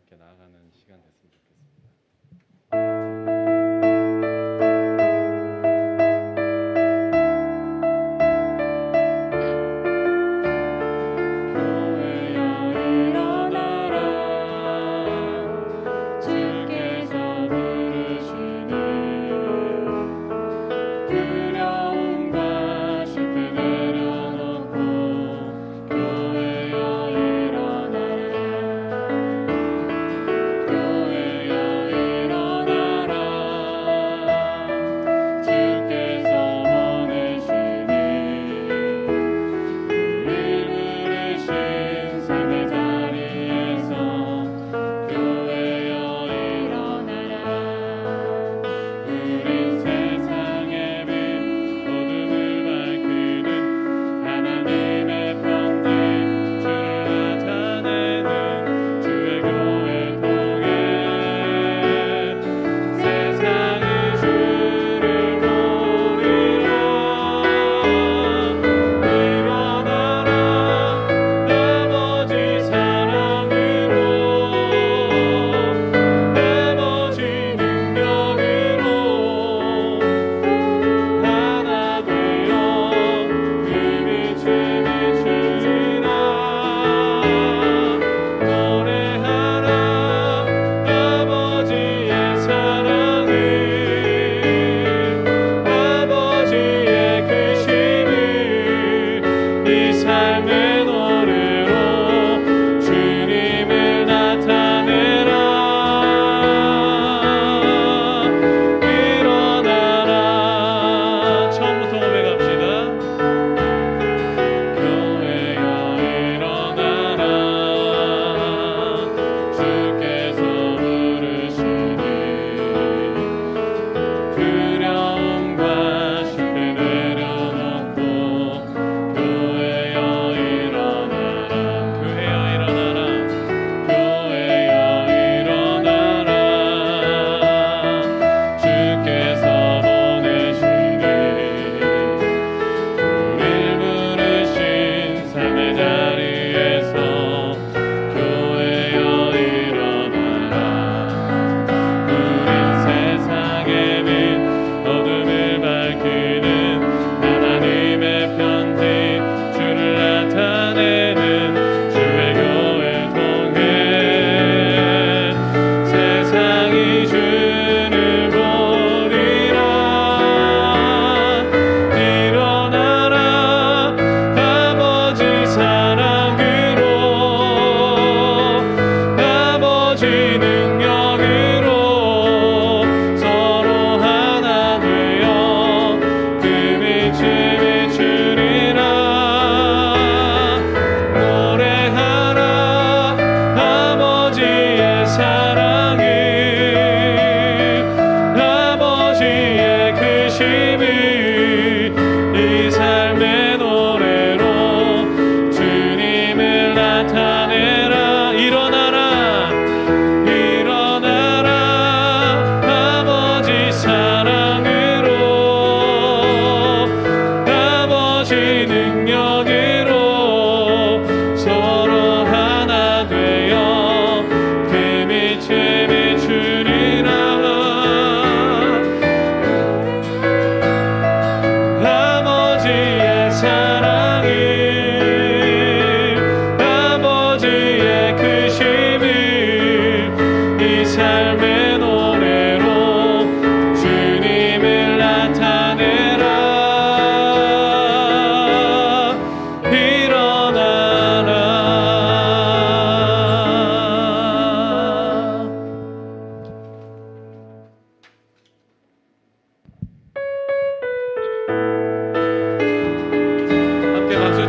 함께 나아가는 시간 됐으면 좋겠습니다.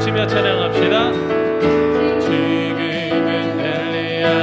치며 찬양합시다. 지금은 엘리야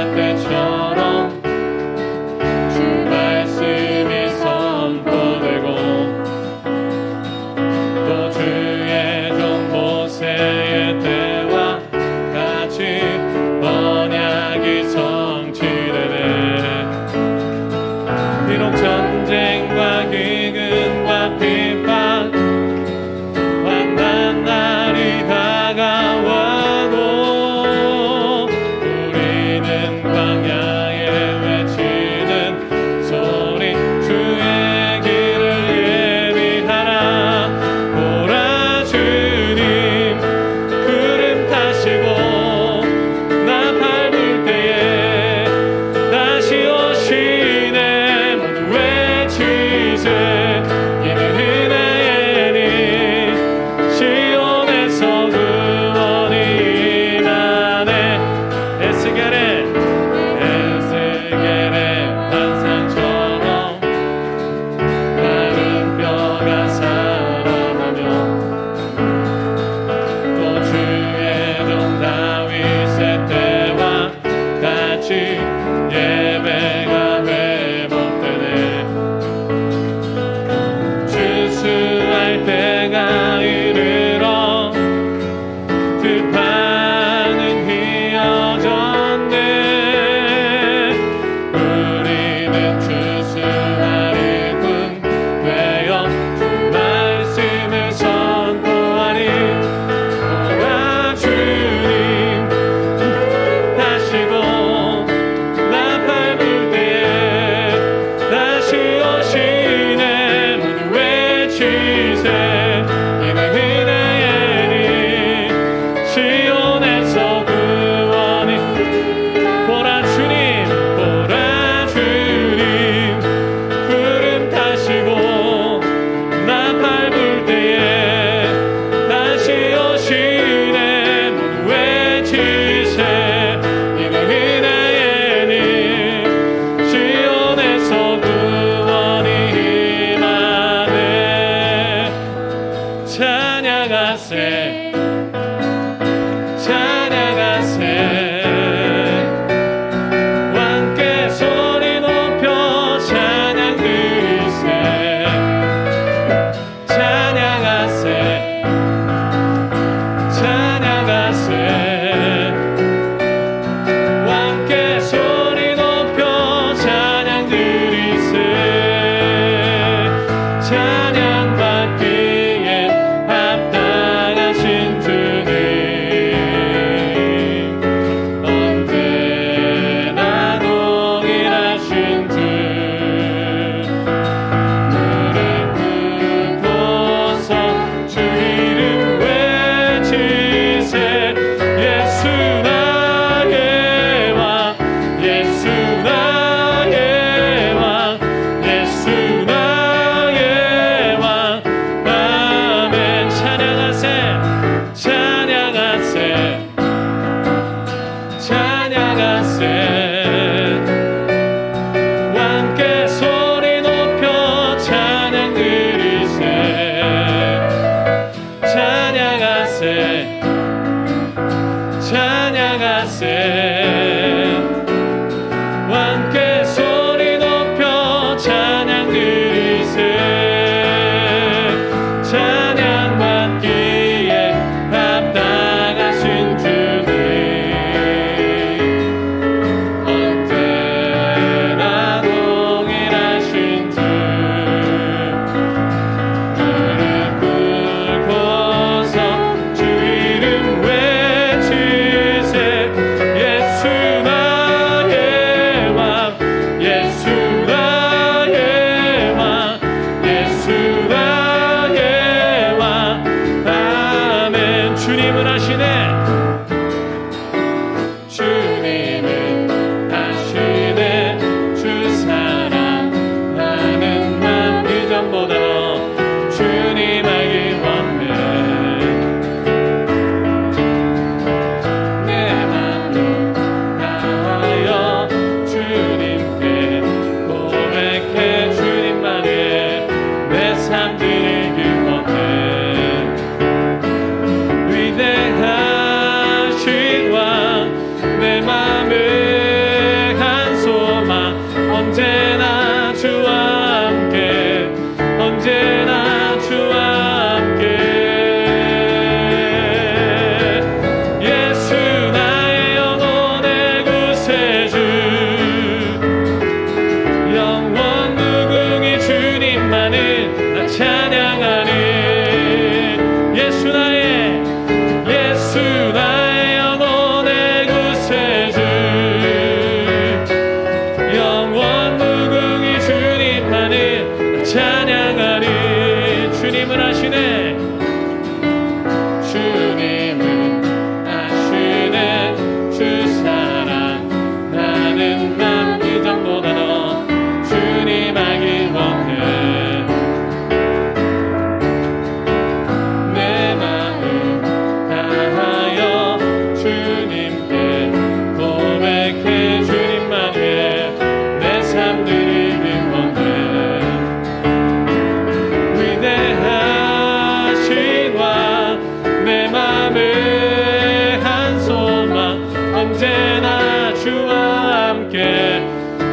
함께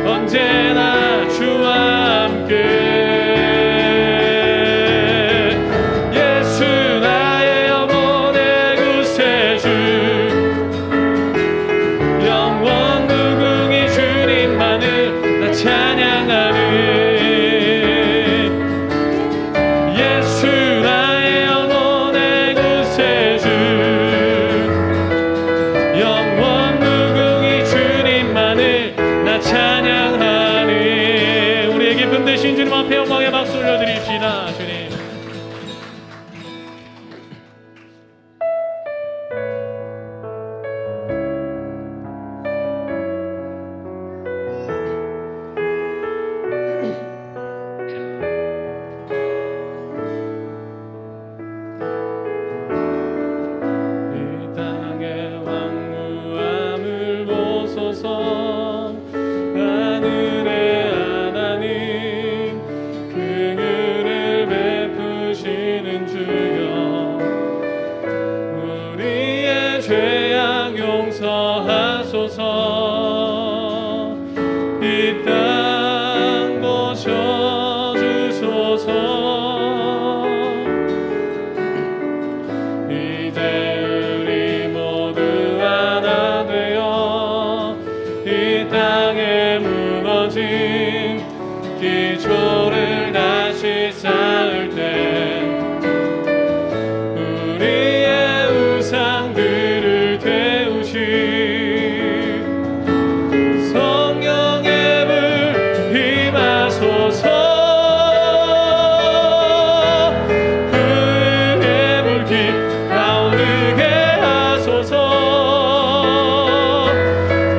언제나 주와 함께 예수 나의 영혼의 구세주 영원 무궁히 주님만을 나 찬양하는 예수 나의 영혼의 구세주 영원 무궁히 주님만을 나 찬양하니 우리의 기쁨 되신 주님 앞에 영광의 박수 올려드립시다. 주님 기초를 다시 쌓을 때 우리의 우상들을 태우시 성령의 불 임하소서 불의 불길 타오르게 하소서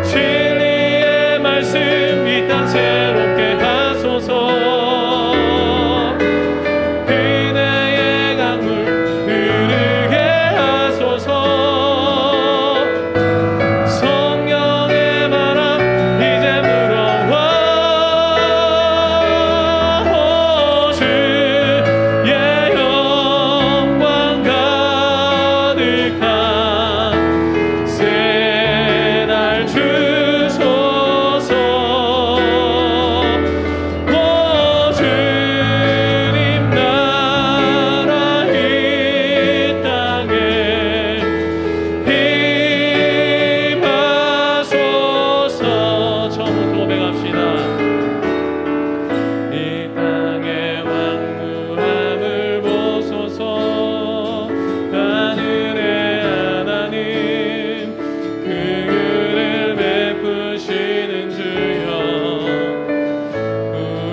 진리의 말씀 이 땅 새롭게 은혜의 강물 흐르게 하소서 성령의 바람 이제 불어와 주의 영광 가득한 새날 주소서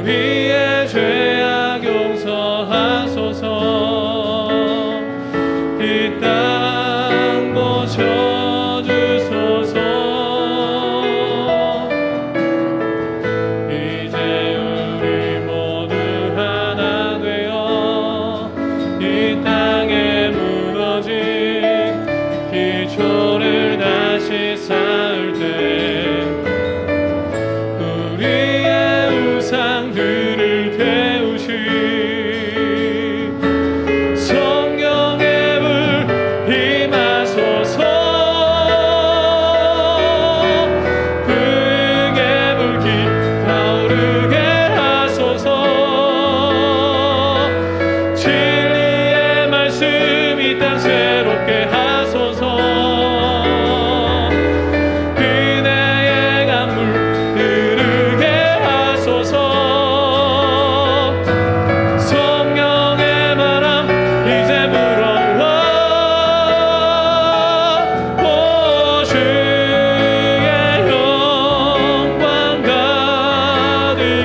우리의 죄악 용서하소서 이 땅 고쳐주소서 이제 우리 모두 하나 되어 이 땅에 무너진 기초를 다시 쌓을 때 우리의 우상들을 태우시 성령의 불 임하소서 불의 불길 타오르게 하소서 진리의 말씀 이 땅 새롭게 하소서 은혜의 강물 흐르게 하소서 성령의 바람 이제 불어와 주의 영광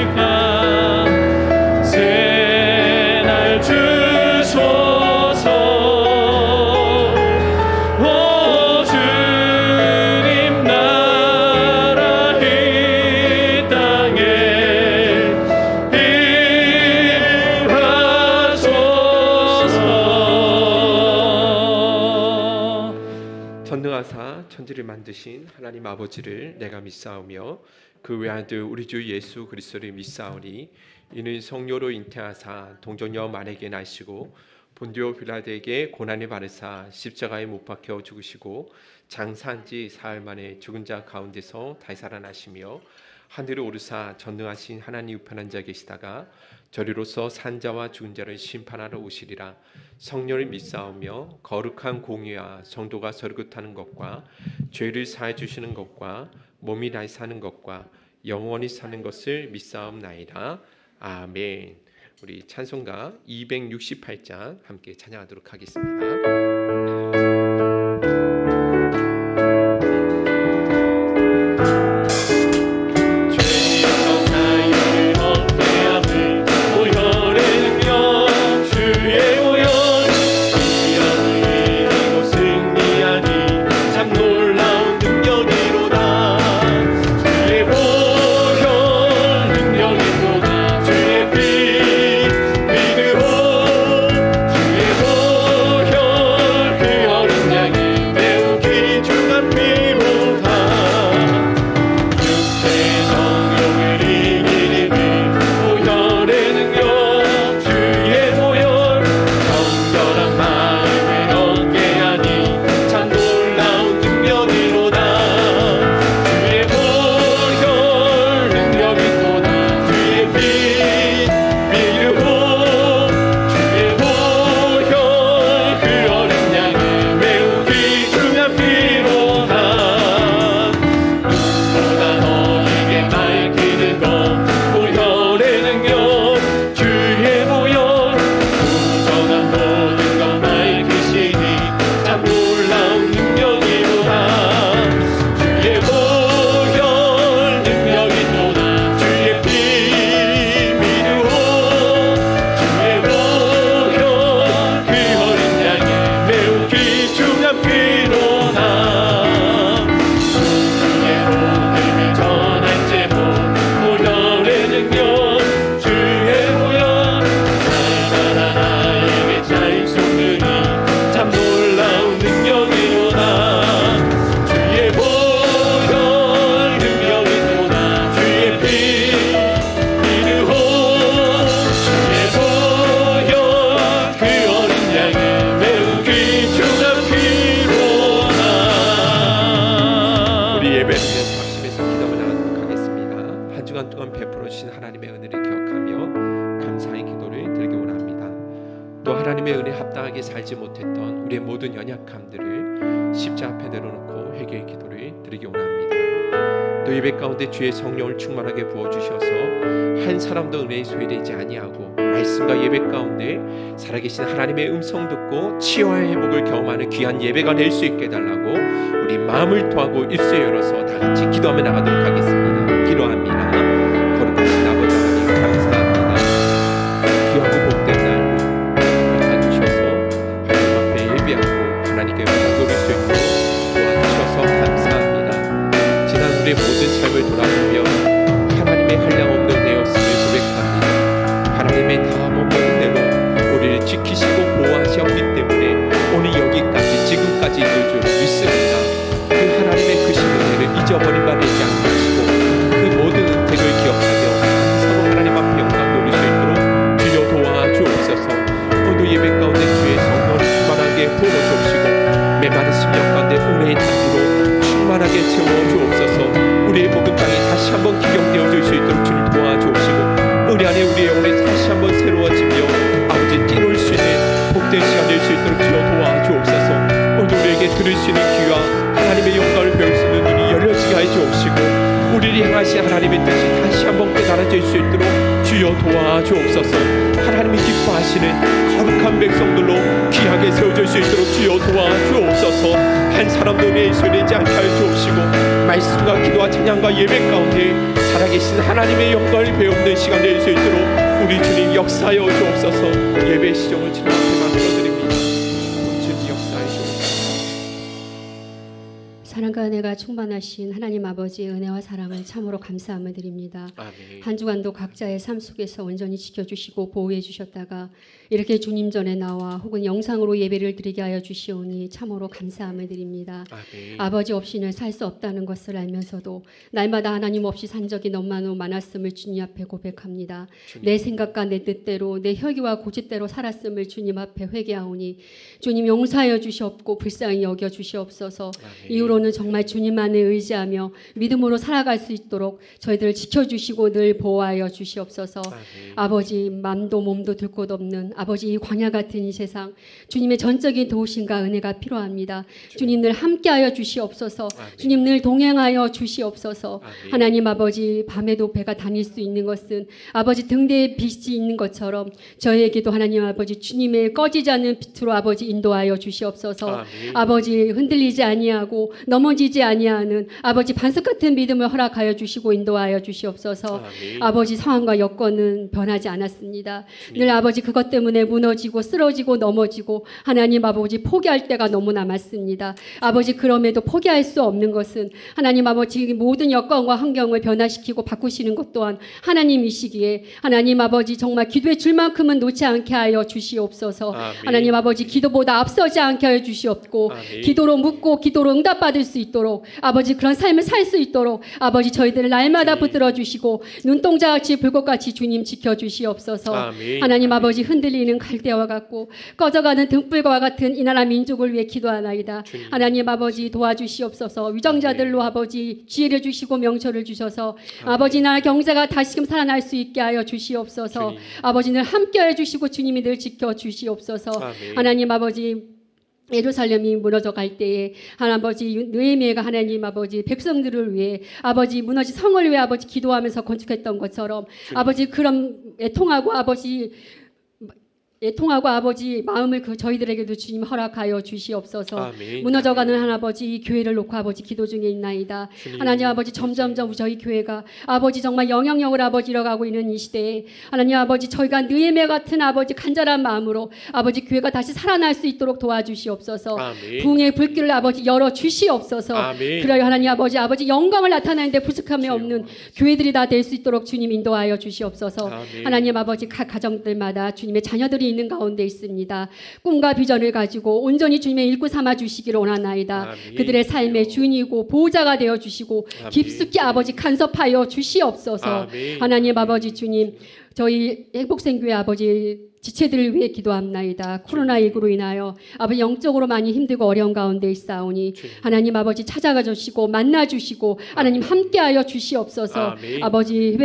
가득한 새날 주소서 주님 나라 이 땅에 임하소서. 전능하사 천지를 만드신 하나님 아버지를 내가 믿사오며 그 외아들 우리 주 예수 그리스도를 믿사오니 이는 성령으로 잉태하사 동정녀 마리아에게 나시고 본디오 빌라도에게 고난을 받으사 십자가에 못 박혀 죽으시고 장사한 지 사흘 만에 죽은 자 가운데서 다시 살아나시며 하늘에 오르사 전능하신 하나님 우편한 자 계시다가 저리로서 산 자와 죽은 자를 심판하러 오시리라. 성령을 믿사오며 거룩한 공의와 성도가 서로긋하는 것과 죄를 사해 주시는 것과 몸이 다시 사는 것과 영원히 사는 것을 믿사옵나이다. 아멘. 우리 찬송가 268장 함께 찬양하도록 하겠습니다. 살지 못했던 우리의 모든 연약함들을 십자가 앞에 내려놓고 회개의 기도를 드리기 원합니다. 또 예배 가운데 주의 성령을 충만하게 부어주셔서 한 사람도 은혜에 소외되지 아니하고 말씀과 예배 가운데 살아계신 하나님의 음성 듣고 치유와 회복을 경험하는 귀한 예배가 될 수 있게 해달라고 우리 마음을 토하고 입술 열어서 다 같이 기도하며 나가도록 하겠습니다. 기도합니다. 거룩하신 아버지 하나님 감사합니다. 귀하고 복된 날 하나님께 영광 돌릴 수 있도록 도와주셔서 감사합니다. 지난 우리의 모든 삶을 돌아보며 하나님의 한량없는 은혜였음을 고백합니다. 하나님의 다 못 먹은 대로 우리를 지키시고 보호하셨기 때문에 오늘 여기까지 지금까지 있는 줄 믿습니다. 그 하나님의 크신 은혜를 잊어버린 바 되지 않게 하시고 그 모든 은택을 기억하며 서로 하나님 앞에 영광 돌릴 수 있도록 주여 도와주옵소서. 오늘 예배 가운데 주의 성령을 충만하게 부어주옵시고 메마른 심령 가운데 은혜의 단으로 충만하게 채워주옵소서. 우리의 모든 땅이 다시 한번 기경되어질 수 있도록 주님 도와주옵시고 우리 안에 우리의 영혼이 다시 한번 새로워지며 아버지 뛰놀 수 있는 복된 시간 될 수 있도록 주여 도와주옵소서. 오늘 우리에게 들을 수 있는 귀와 하나님의 영광을 배울 수 있는 눈이 열려지게 하여 주옵시고 우리를 향하신 하나님의 뜻이 다시 한번 깨달아질 수 있도록 주여 도와주옵소서. 하나님이 기뻐하시는 거룩한 백성들로 귀하게 세워질 수 있도록 주여 도와주옵소서. 한 사람도 은혜에 소외되지 않게 하여 주옵시고 말씀과 기도와 찬양과 예배 가운데 살아계신 하나님의 영광을 배우는 시간 될 수 있도록 우리 주님 역사하여 주옵소서. 예배 시정을 주님 앞에 만들어드립니다. 주님 역사하여 주옵소서. 사랑과 은혜가 충만하신 하나님 아버지의 은혜와 사랑을 참으로 감사함을 드립니다. 아멘. 한 주간도 각자의 삶 속에서 온전히 지켜주시고 보호해 주셨다가 이렇게 주님 전에 나와 혹은 영상으로 예배를 드리게 하여 주시오니 참으로 감사함을 드립니다. 아멘. 아버지 없이는 살 수 없다는 것을 알면서도 날마다 하나님 없이 산 적이 너무나 많았음을 주님 앞에 고백합니다. 주님. 내 생각과 내 뜻대로 내 혈기와 고집대로 살았음을 주님 앞에 회개하오니 주님 용서하여 주시옵고 불쌍히 여겨 주시옵소서. 아멘. 이후로는 정말 주님만을 의지하며 믿음으로 살아갈 수 있도록 저희들을 지켜주시고 늘 보호하여 주시옵소서. 아멘. 아버지 맘도 몸도 들 곳 없는 아버지 이 광야 같은 이 세상 주님의 전적인 도우심과 은혜가 필요합니다. 주님 늘 함께하여 주시옵소서. 아멘. 주님 늘 동행하여 주시옵소서. 아멘. 하나님 아버지 밤에도 배가 다닐 수 있는 것은 아버지 등대에 빛이 있는 것처럼 저희에게도 하나님 아버지 주님의 꺼지지 않는 빛으로 아버지 인도하여 주시옵소서. 아멘. 아버지 흔들리지 아니하고 넘어지지 아니하는 아버지 반석 같은 믿음을 허락하여 주시고 인도하여 주시옵소서. 아멘. 아버지 상황과 여건은 변하지 않았습니다. 주님. 늘 아버지 그것 때문에 무너지고 쓰러지고 넘어지고 하나님 아버지 포기할 때가 너무나 많습니다. 아버지 그럼에도 포기할 수 없는 것은 하나님 아버지 모든 여건과 환경을 변화시키고 바꾸시는 것 또한 하나님이시기에 하나님 아버지 정말 기도의 줄만큼은 놓지 않게 하여 주시옵소서. 아멘. 하나님 아버지 기도보다 앞서지 않게 하여 주시옵고 아멘. 기도로 묻고 기도로 응답받을 수 있도록 아버지 그런 삶을 살 수 있도록 아버지 저희들을 날마다 주님. 붙들어 주시고 눈동자같이 불꽃같이 주님 지켜주시옵소서. 아멘. 하나님 아멘. 아버지 흔들리는 갈대와 같고 꺼져가는 등불과 같은 이 나라 민족을 위해 기도하나이다. 주님. 하나님 아버지 도와주시옵소서. 위정자들로 아버지 지혜를 주시고 명철을 주셔서 아멘. 아버지 나라 경제가 다시금 살아날 수 있게 하여 주시옵소서. 주님. 아버지 늘 함께해 주시고 주님이 늘 지켜주시옵소서. 아멘. 하나님 아버지 예루살렘이 무너져 갈 때에 하나님 아버지 느헤미야가 하나님 아버지 백성들을 위해 아버지 무너진 성을 위해 아버지 기도하면서 건축했던 것처럼 주님. 아버지 그런 애통하고 아버지 마음을 그 저희들에게도 주님 허락하여 주시옵소서. 아멘. 무너져가는 아멘. 하나님 이 교회를 놓고 아버지 기도 중에 있나이다. 주님. 하나님 아버지 점점점 저희 교회가 아버지 정말 영향력을 아버지 잃어가고 있는 이 시대에 하나님 아버지 저희가 느헤미야 같은 아버지 간절한 마음으로 아버지 교회가 다시 살아날 수 있도록 도와주시옵소서. 아멘. 부흥의 불길을 아버지 열어 주시옵소서. 아멘. 그러여 하나님 아버지 영광을 나타내는데 부족함이 주여. 없는 교회들이 다 될 수 있도록 주님 인도하여 주시옵소서. 아멘. 하나님 아버지 각 가정들마다 주님의 자녀들이 있는 가운데 있습니다. 꿈과 비전을 가지고 온전히 주님의 일꾼 삼아 주시기를 원하나이다. 아멘. 그들의 삶의 주인이고 보호자가 되어 주시고 아멘. 깊숙이 아버지 간섭하여 주시옵소서. 아멘. 하나님 아버지 주님 저희 행복생교회 아버지 지체들을 위해 기도합나이다. 코로나19로 인하여 아버지 영적으로 많이 힘들고 어려운 가운데 있사오니 주님. 하나님 아버지 찾아가 주시고 만나 주시고 하나님 함께하여 주시옵소서. 아멘. 아버지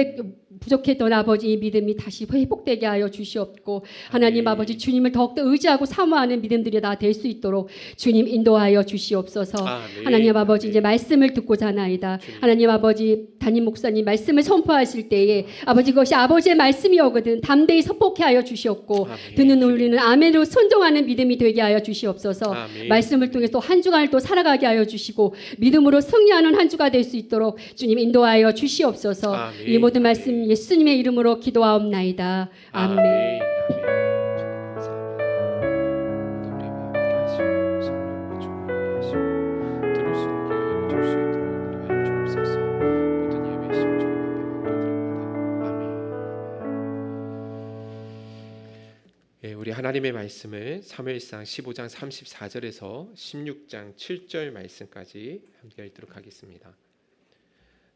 부족했던 아버지 이 믿음이 다시 회복되게 하여 주시옵고 하나님 아멘. 아버지 주님을 더욱더 의지하고 사모하는 믿음들이 다 될 수 있도록 주님 인도하여 주시옵소서. 아멘. 하나님 아버지 아멘. 이제 말씀을 듣고자 하나이다. 주님. 하나님 아버지 담임 목사님 말씀을 선포하실 때에 아버지 그것이 아버지의 말씀이오거든 담대히 선포케 하여 주시옵고 아멘. 듣는 우리는 아멘으로 순종하는 믿음이 되게 하여 주시옵소서. 아멘. 말씀을 통해 또 한 주간을 또 살아가게 하여 주시고 믿음으로 승리하는 한 주가 될 수 있도록 주님 인도하여 주시옵소서. 아멘. 이 모든 말씀 예수님의 이름으로 기도하옵나이다. 아멘. 아멘. 주님 감사합니다. 우리와 함께 하시고 성령으로 충만하게 하시고 들을 수 있게 하여 줄 수 있도록 인도하여 주옵소서. 모든 예배 심 주님 앞에 맡겨드립니다. 아멘. 예, 우리 하나님의 말씀을 사무엘상 15장 34절에서 16장 7절 말씀까지 함께 읽도록 하겠습니다.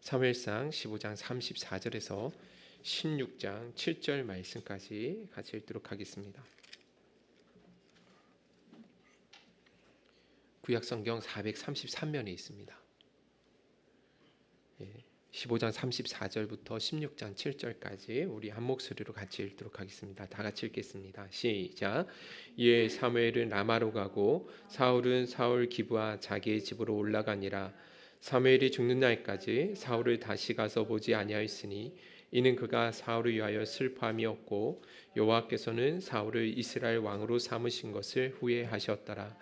사무엘상 15장 34절에서 16장 7절 말씀까지 같이 읽도록 하겠습니다. 구약성경 433면에 있습니다. 15장 34절부터 16장 7절까지 우리 한 목소리로 같이 읽도록 하겠습니다. 다 같이 읽겠습니다. 시작. 이에 사무엘은 라마로 가고 사울은 사울 기브와 자기의 집으로 올라가니라. 사무엘이 죽는 날까지 사울을 다시 가서 보지 아니하였으니 이는 그가 사울을 위하여 슬퍼함이었고 여호와께서는 사울을 이스라엘 왕으로 삼으신 것을 후회하셨더라.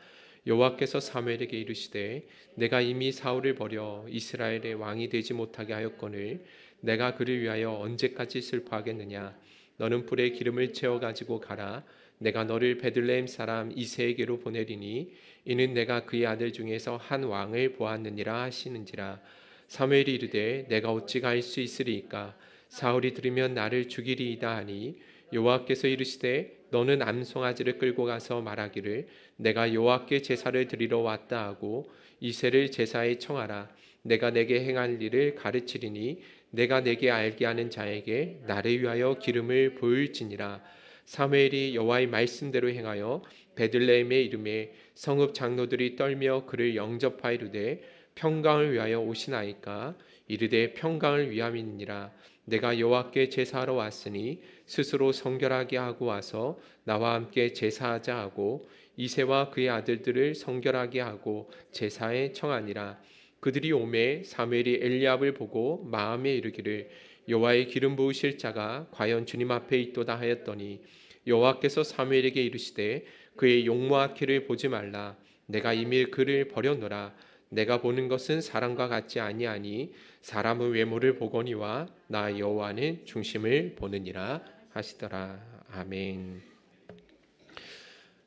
여호와께서 사무엘에게 이르시되 내가 이미 사울을 버려 이스라엘의 왕이 되지 못하게 하였거늘 내가 그를 위하여 언제까지 슬퍼하겠느냐. 너는 불에 기름을 채워 가지고 가라. 내가 너를 베들레헴 사람 이새에게로 보내리니 이는 내가 그의 아들 중에서 한 왕을 보았느니라 하시는지라. 사무엘이 이르되 내가 어찌 갈 수 있으리이까? 사울이 들으면 나를 죽이리이다 하니 여호와께서 이르시되 너는 암송아지를 끌고 가서 말하기를 내가 여호와께 제사를 드리러 왔다 하고 이새를 제사에 청하라. 내가 내게 행할 일을 가르치리니 내가 내게 알게 하는 자에게 나를 위하여 기름을 부을지니라. 사무엘이 여호와의 말씀대로 행하여 베들레헴의 이름에 성읍 장로들이 떨며 그를 영접하이르되 평강을 위하여 오시나이까? 이르되 평강을 위함이니라. 내가 여호와께 제사하러 왔으니 스스로 성결하게 하고 와서 나와 함께 제사하자 하고 이새와 그의 아들들을 성결하게 하고 제사에 청하니라. 그들이 오매 사무엘이 엘리압을 보고 마음에 이르기를 여호와의 기름 부으실 자가 과연 주님 앞에 있도다 하였더니 여호와께서 사무엘에게 이르시되 그의 용모와 키를 보지 말라. 내가 이미 그를 버려놓으라. 내가 보는 것은 사람과 같지 아니하니 사람의 외모를 보거니와 나 여호와는 중심을 보느니라 하시더라. 아멘.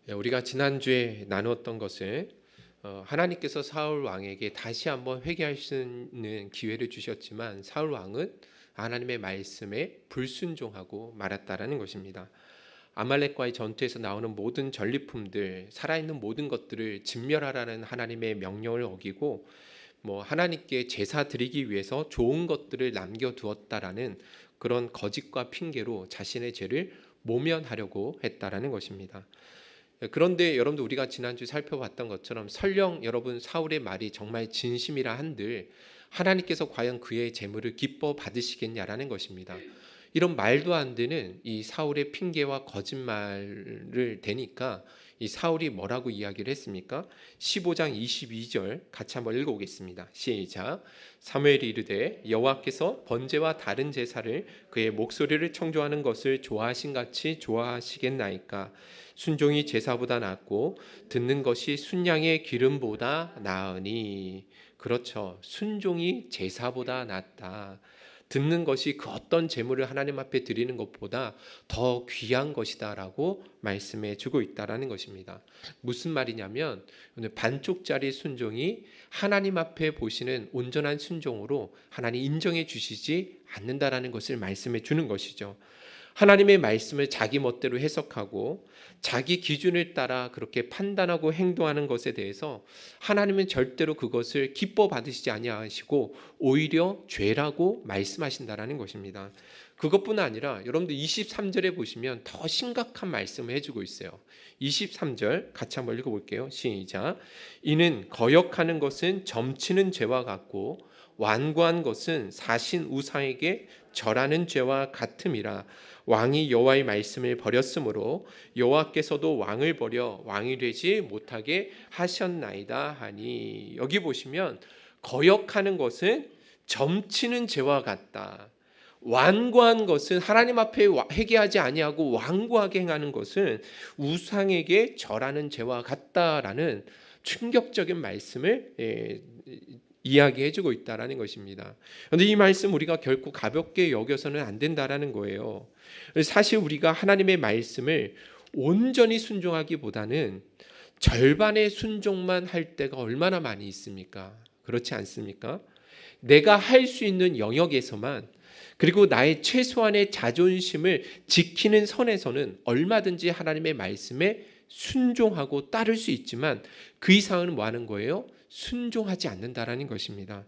우리가 지난주에 나누었던 것을 하나님께서 사울 왕에게 다시 한번 회개할 수 있는 기회를 주셨지만 사울 왕은 하나님의 말씀에 불순종하고 말았다라는 것입니다. 아말렉과의 전투에서 나오는 모든 전리품들, 살아있는 모든 것들을 진멸하라는 하나님의 명령을 어기고 하나님께 제사 드리기 위해서 좋은 것들을 남겨두었다라는 그런 거짓과 핑계로 자신의 죄를 모면하려고 했다라는 것입니다. 그런데 여러분들 우리가 지난주 살펴봤던 것처럼 설령 여러분 사울의 말이 정말 진심이라 한들 하나님께서 과연 그의 재물을 기뻐 받으시겠냐라는 것입니다. 이런 말도 안 되는 이 사울의 핑계와 거짓말을 대니까 이 사울이 뭐라고 이야기를 했습니까? 15장 22절 같이 한번 읽어보겠습니다. 시작. 사무엘이 이르되 여호와께서 번제와 다른 제사를 그의 목소리를 청조하는 것을 좋아하신 같이 좋아하시겠나이까? 순종이 제사보다 낫고 듣는 것이 순양의 기름보다 나으니. 그렇죠. 순종이 제사보다 낫다. 듣는 것이 그 어떤 제물을 하나님 앞에 드리는 것보다 더 귀한 것이다라고 말씀해 주고 있다라는 것입니다. 무슨 말이냐면 오늘 반쪽짜리 순종이 하나님 앞에 보시는 온전한 순종으로 하나님 인정해 주시지 않는다라는 것을 말씀해 주는 것이죠. 하나님의 말씀을 자기 멋대로 해석하고 자기 기준을 따라 그렇게 판단하고 행동하는 것에 대해서 하나님은 절대로 그것을 기뻐 받으시지 아니하시고 오히려 죄라고 말씀하신다라는 것입니다. 그것뿐 아니라 여러분들 23절에 보시면 더 심각한 말씀을 해주고 있어요. 23절 같이 한번 읽어볼게요. 시작. 이는 거역하는 것은 점치는 죄와 같고 완고한 것은 사신 우상에게 절하는 죄와 같음이라. 왕이 여호와의 말씀을 버렸으므로 여호와께서도 왕을 버려 왕이 되지 못하게 하셨나이다 하니. 여기 보시면 거역하는 것은 점치는 죄와 같다. 완고한 것은 하나님 앞에 회개하지 아니하고 완고하게 행하는 것은 우상에게 절하는 죄와 같다라는 충격적인 말씀을 이야기해주고 있다라는 것입니다. 그런데 이 말씀 우리가 결코 가볍게 여겨서는 안 된다라는 거예요. 사실 우리가 하나님의 말씀을 온전히 순종하기보다는 절반의 순종만 할 때가 얼마나 많이 있습니까? 그렇지 않습니까? 내가 할 수 있는 영역에서만 그리고 나의 최소한의 자존심을 지키는 선에서는 얼마든지 하나님의 말씀에 순종하고 따를 수 있지만 그 이상은 뭐 하는 거예요? 순종하지 않는다라는 것입니다.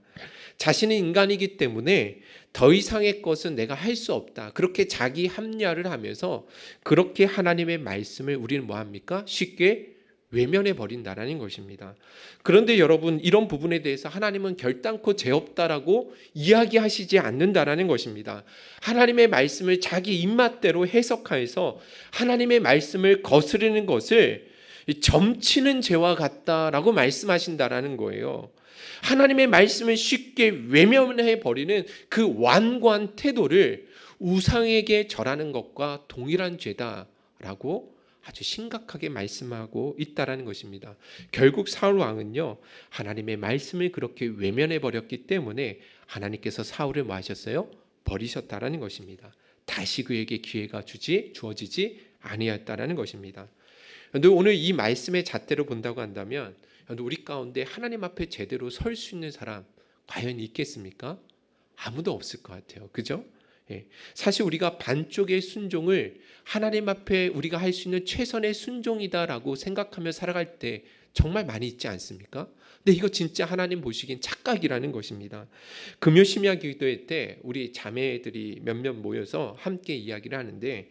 자신은 인간이기 때문에 더 이상의 것은 내가 할 수 없다. 그렇게 자기 합리화를 하면서 그렇게 하나님의 말씀을 우리는 뭐합니까? 쉽게 외면해 버린다라는 것입니다. 그런데 여러분 이런 부분에 대해서 하나님은 결단코 죄 없다라고 이야기하시지 않는다라는 것입니다. 하나님의 말씀을 자기 입맛대로 해석해서 하나님의 말씀을 거스르는 것을 점치는 죄와 같다라고 말씀하신다라는 거예요. 하나님의 말씀을 쉽게 외면해 버리는 그 완고한 태도를 우상에게 절하는 것과 동일한 죄다라고 아주 심각하게 말씀하고 있다라는 것입니다. 결국 사울 왕은요 하나님의 말씀을 그렇게 외면해 버렸기 때문에 하나님께서 사울을 뭐 하셨어요? 버리셨다라는 것입니다. 다시 그에게 기회가 주어지지 아니었다라는 것입니다. 근데 오늘 이 말씀의 잣대로 본다고 한다면 우리 가운데 하나님 앞에 제대로 설 수 있는 사람 과연 있겠습니까? 아무도 없을 것 같아요. 그죠? 예. 사실 우리가 반쪽의 순종을 하나님 앞에 우리가 할 수 있는 최선의 순종이다라고 생각하며 살아갈 때 정말 많이 있지 않습니까? 근데 이거 진짜 하나님 보시기엔 착각이라는 것입니다. 금요 심야 기도회 때 우리 자매들이 몇몇 모여서 함께 이야기를 하는데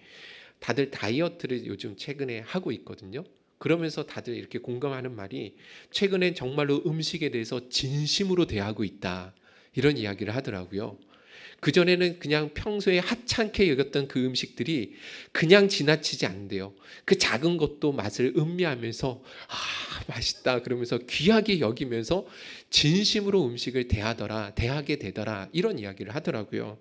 다들 다이어트를 요즘 최근에 하고 있거든요. 그러면서 다들 이렇게 공감하는 말이 최근엔 정말로 음식에 대해서 진심으로 대하고 있다. 이런 이야기를 하더라고요. 그전에는 그냥 평소에 하찮게 여겼던 그 음식들이 그냥 지나치지 않는데요. 그 작은 것도 맛을 음미하면서 맛있다 그러면서 귀하게 여기면서 진심으로 음식을 대하게 되더라 이런 이야기를 하더라고요.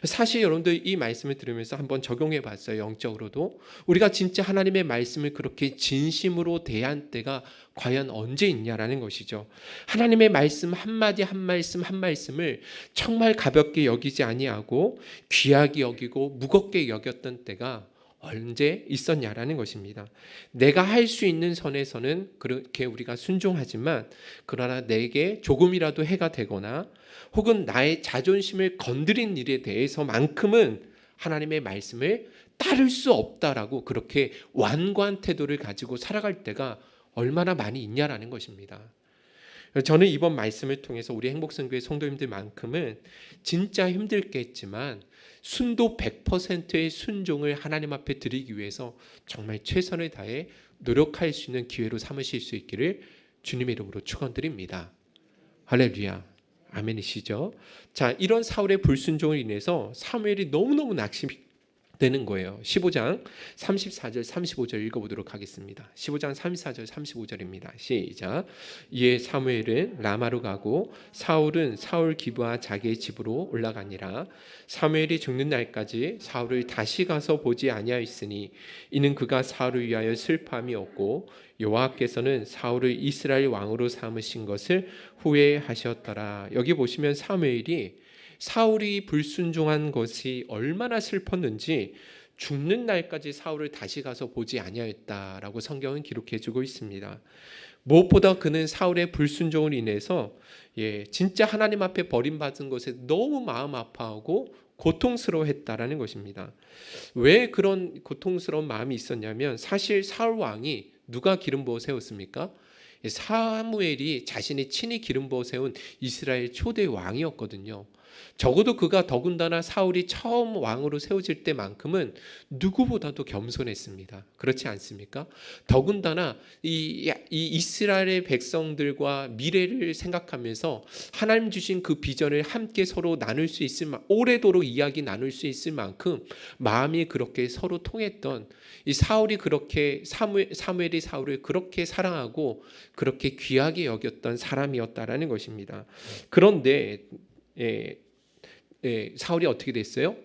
사실 여러분들 이 말씀을 들으면서 한번 적용해 봤어요. 영적으로도 우리가 진짜 하나님의 말씀을 그렇게 진심으로 대한 때가 과연 언제 있냐라는 것이죠. 하나님의 말씀 한마디 한 말씀을 정말 가볍게 여기지 아니하고 귀하게 여기고 무겁게 여겼던 때가 언제 있었냐라는 것입니다. 내가 할 수 있는 선에서는 그렇게 우리가 순종하지만 그러나 내게 조금이라도 해가 되거나 혹은 나의 자존심을 건드린 일에 대해서만큼은 하나님의 말씀을 따를 수 없다라고 그렇게 완고한 태도를 가지고 살아갈 때가 얼마나 많이 있냐라는 것입니다. 저는 이번 말씀을 통해서 우리 행복선교회 성도님들만큼은 진짜 힘들겠지만 순도 100%의 순종을 하나님 앞에 드리기 위해서 정말 최선을 다해 노력할 수 있는 기회로 삼으실 수 있기를 주님의 이름으로 축원드립니다. 할렐루야. 아멘이시죠? 자, 이런 사울의 불순종을 인해서 사무엘이 너무너무 낙심되는 거예요. 15장 34절 35절 읽어보도록 하겠습니다. 15장 34절 35절입니다. 시작. 이에 사무엘은 라마로 가고 사울은 사울 기브와 자기의 집으로 올라가니라. 사무엘이 죽는 날까지 사울을 다시 가서 보지 아니하였으니 이는 그가 사울을 위하여 슬픔이 없고 여호와께서는 사울을 이스라엘 왕으로 삼으신 것을 후회하셨더라. 여기 보시면 사울이 불순종한 것이 얼마나 슬펐는지 죽는 날까지 사울을 다시 가서 보지 아니하였다라고 성경은 기록해주고 있습니다. 무엇보다 그는 사울의 불순종을 인해서 진짜 하나님 앞에 버림받은 것에 너무 마음 아파하고 고통스러워했다라는 것입니다. 왜 그런 고통스러운 마음이 있었냐면 사실 사울 왕이 누가 기름 부어 세웠습니까? 사무엘이 자신이 친히 기름 부어 세운 이스라엘 초대 왕이었거든요. 적어도 그가 더군다나 사울이 처음 왕으로 세워질 때만큼은 누구보다도 겸손했습니다. 그렇지 않습니까? 더군다나 이 이스라엘의 백성들과 미래를 생각하면서 하나님 주신 그 비전을 함께 서로 나눌 수 있을 오래도록 이야기 나눌 수 있을 만큼 마음이 그렇게 서로 통했던 이 사무엘이 사울을 그렇게 사랑하고 그렇게 귀하게 여겼던 사람이었다라는 것입니다. 그런데 사울이 어떻게 됐어요?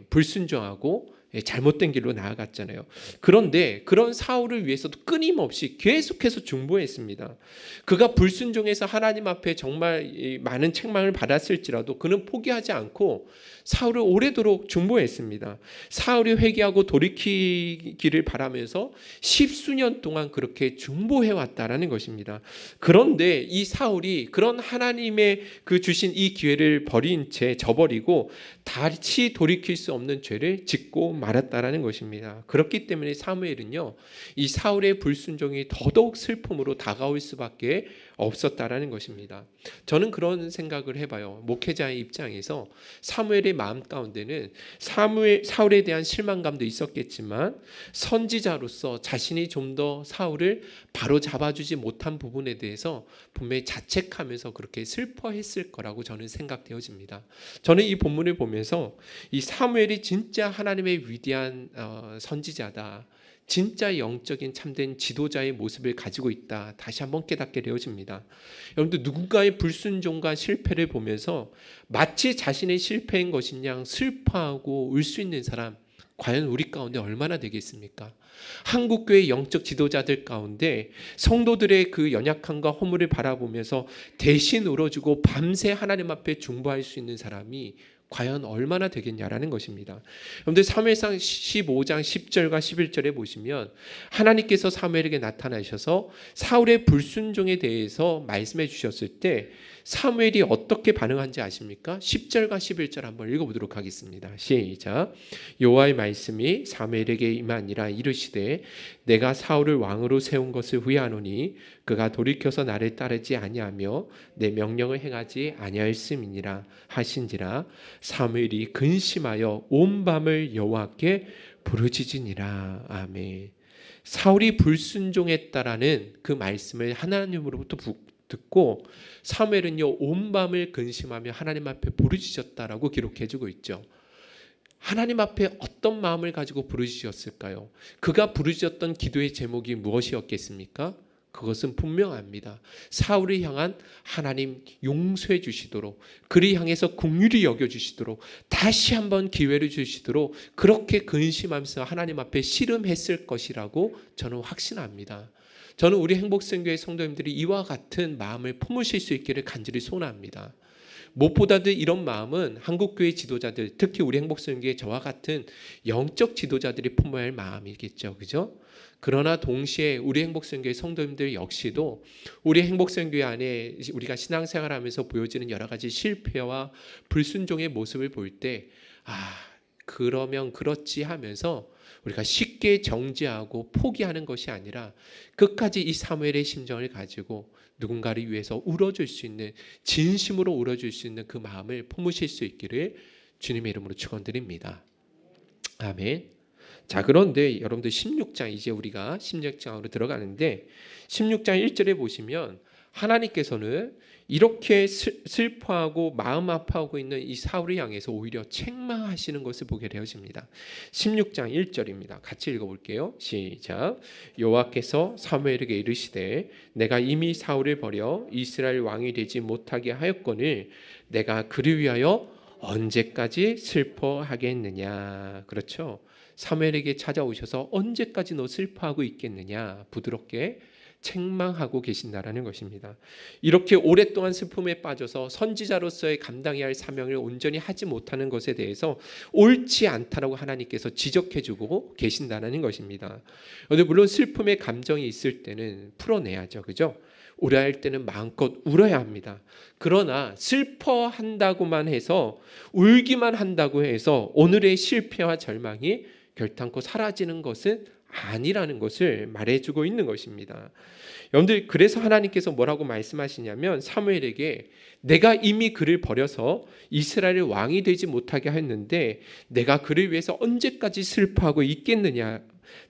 불순종하고 잘못된 길로 나아갔잖아요. 그런데 그런 사울을 위해서도 끊임없이 계속해서 중보했습니다. 그가 불순종해서 하나님 앞에 정말 많은 책망을 받았을지라도 그는 포기하지 않고 사울을 오래도록 중보했습니다. 사울이 회개하고 돌이키기를 바라면서 십수년 동안 그렇게 중보해왔다라는 것입니다. 그런데 이 사울이 그런 하나님의 그 주신 이 기회를 버린 채 저버리고 다시 돌이킬 수 없는 죄를 짓고 말았다라는 것입니다. 그렇기 때문에 사무엘은요, 이 사울의 불순종이 더더욱 슬픔으로 다가올 수밖에 없었다라는 것입니다. 저는 그런 생각을 해봐요. 목회자의 입장에서 사무엘의 마음 가운데는 사울에 대한 실망감도 있었겠지만 선지자로서 자신이 좀 더 사울을 바로 잡아주지 못한 부분에 대해서 분명히 자책하면서 그렇게 슬퍼했을 거라고 저는 생각되어집니다. 저는 이 본문을 보면서 이 사무엘이 진짜 하나님의 위대한 선지자다, 진짜 영적인 참된 지도자의 모습을 가지고 있다, 다시 한번 깨닫게 되어집니다. 여러분들, 누군가의 불순종과 실패를 보면서 마치 자신의 실패인 것인 양 슬퍼하고 울 수 있는 사람 과연 우리 가운데 얼마나 되겠습니까? 한국교회 영적 지도자들 가운데 성도들의 그 연약함과 허물을 바라보면서 대신 울어주고 밤새 하나님 앞에 중보할 수 있는 사람이 과연 얼마나 되겠냐라는 것입니다. 여러분들 사무엘상 15장 10절과 11절에 보시면 하나님께서 사무엘에게 나타나셔서 사울의 불순종에 대해서 말씀해 주셨을 때 사무엘이 어떻게 반응한지 아십니까? 10절과 11절 한번 읽어보도록 하겠습니다. 시작. 여호와의 말씀이 사무엘에게 임하니라. 이르시되 내가 사울을 왕으로 세운 것을 후회하노니 그가 돌이켜서 나를 따르지 아니하며 내 명령을 행하지 아니하였음이니라 하신지라. 사무엘이 근심하여 온 밤을 여호와께 부르짖으니라. 아멘. 사울이 불순종했다라는 그 말씀을 하나님으로부터 듣고 사무엘은요 온 밤을 근심하며 하나님 앞에 부르짖었다라고 기록해주고 있죠. 하나님 앞에 어떤 마음을 가지고 부르짖었을까요? 그가 부르짖었던 기도의 제목이 무엇이었겠습니까? 그것은 분명합니다. 사울을 향한 하나님 용서해 주시도록, 그를 향해서 긍휼히 여겨 주시도록, 다시 한번 기회를 주시도록 그렇게 근심하면서 하나님 앞에 씨름했을 것이라고 저는 확신합니다. 저는 우리 행복선교회 성도님들이 이와 같은 마음을 품으실 수 있기를 간절히 소원합니다. 무엇보다도 이런 마음은 한국교회 지도자들, 특히 우리 행복선교회 저와 같은 영적 지도자들이 품어야 할 마음이겠죠. 그죠? 그러나 동시에 우리 행복선교회 성도님들 역시도 우리 행복선교회 안에 우리가 신앙생활하면서 보여지는 여러 가지 실패와 불순종의 모습을 볼 때 그러면 그렇지 하면서 우리가 쉽게 정지하고 포기하는 것이 아니라 끝까지 이 사무엘의 심정을 가지고 누군가를 위해서 울어줄 수 있는, 진심으로 울어줄 수 있는 그 마음을 품으실 수 있기를 주님의 이름으로 축원드립니다. 아멘. 자, 그런데 여러분들 16장, 이제 우리가 16장으로 들어가는데 16장 1절에 보시면 하나님께서는 이렇게 슬퍼하고 마음 아파하고 있는 이 사울을 향해서 오히려 책망하시는 것을 보게 되어집니다. 16장 1절입니다. 같이 읽어볼게요. 시작. 여호와께서 사무엘에게 이르시되 내가 이미 사울을 버려 이스라엘 왕이 되지 못하게 하였거늘 내가 그를 위하여 언제까지 슬퍼하겠느냐. 그렇죠. 사무엘에게 찾아오셔서 언제까지 너 슬퍼하고 있겠느냐 부드럽게 책망하고 계신다라는 것입니다. 이렇게 오랫동안 슬픔에 빠져서 선지자로서의 감당해야 할 사명을 온전히 하지 못하는 것에 대해서 옳지 않다라고 하나님께서 지적해주고 계신다는 것입니다. 그런데 물론 슬픔의 감정이 있을 때는 풀어내야죠. 그죠? 울어야 할 때는 마음껏 울어야 합니다. 그러나 슬퍼한다고만 해서, 울기만 한다고 해서 오늘의 실패와 절망이 결탄코 사라지는 것은 아니라는 것을 말해주고 있는 것입니다. 여러분들, 그래서 하나님께서 뭐라고 말씀하시냐면 사무엘에게 내가 이미 그를 버려서 이스라엘의 왕이 되지 못하게 했는데 내가 그를 위해서 언제까지 슬퍼하고 있겠느냐.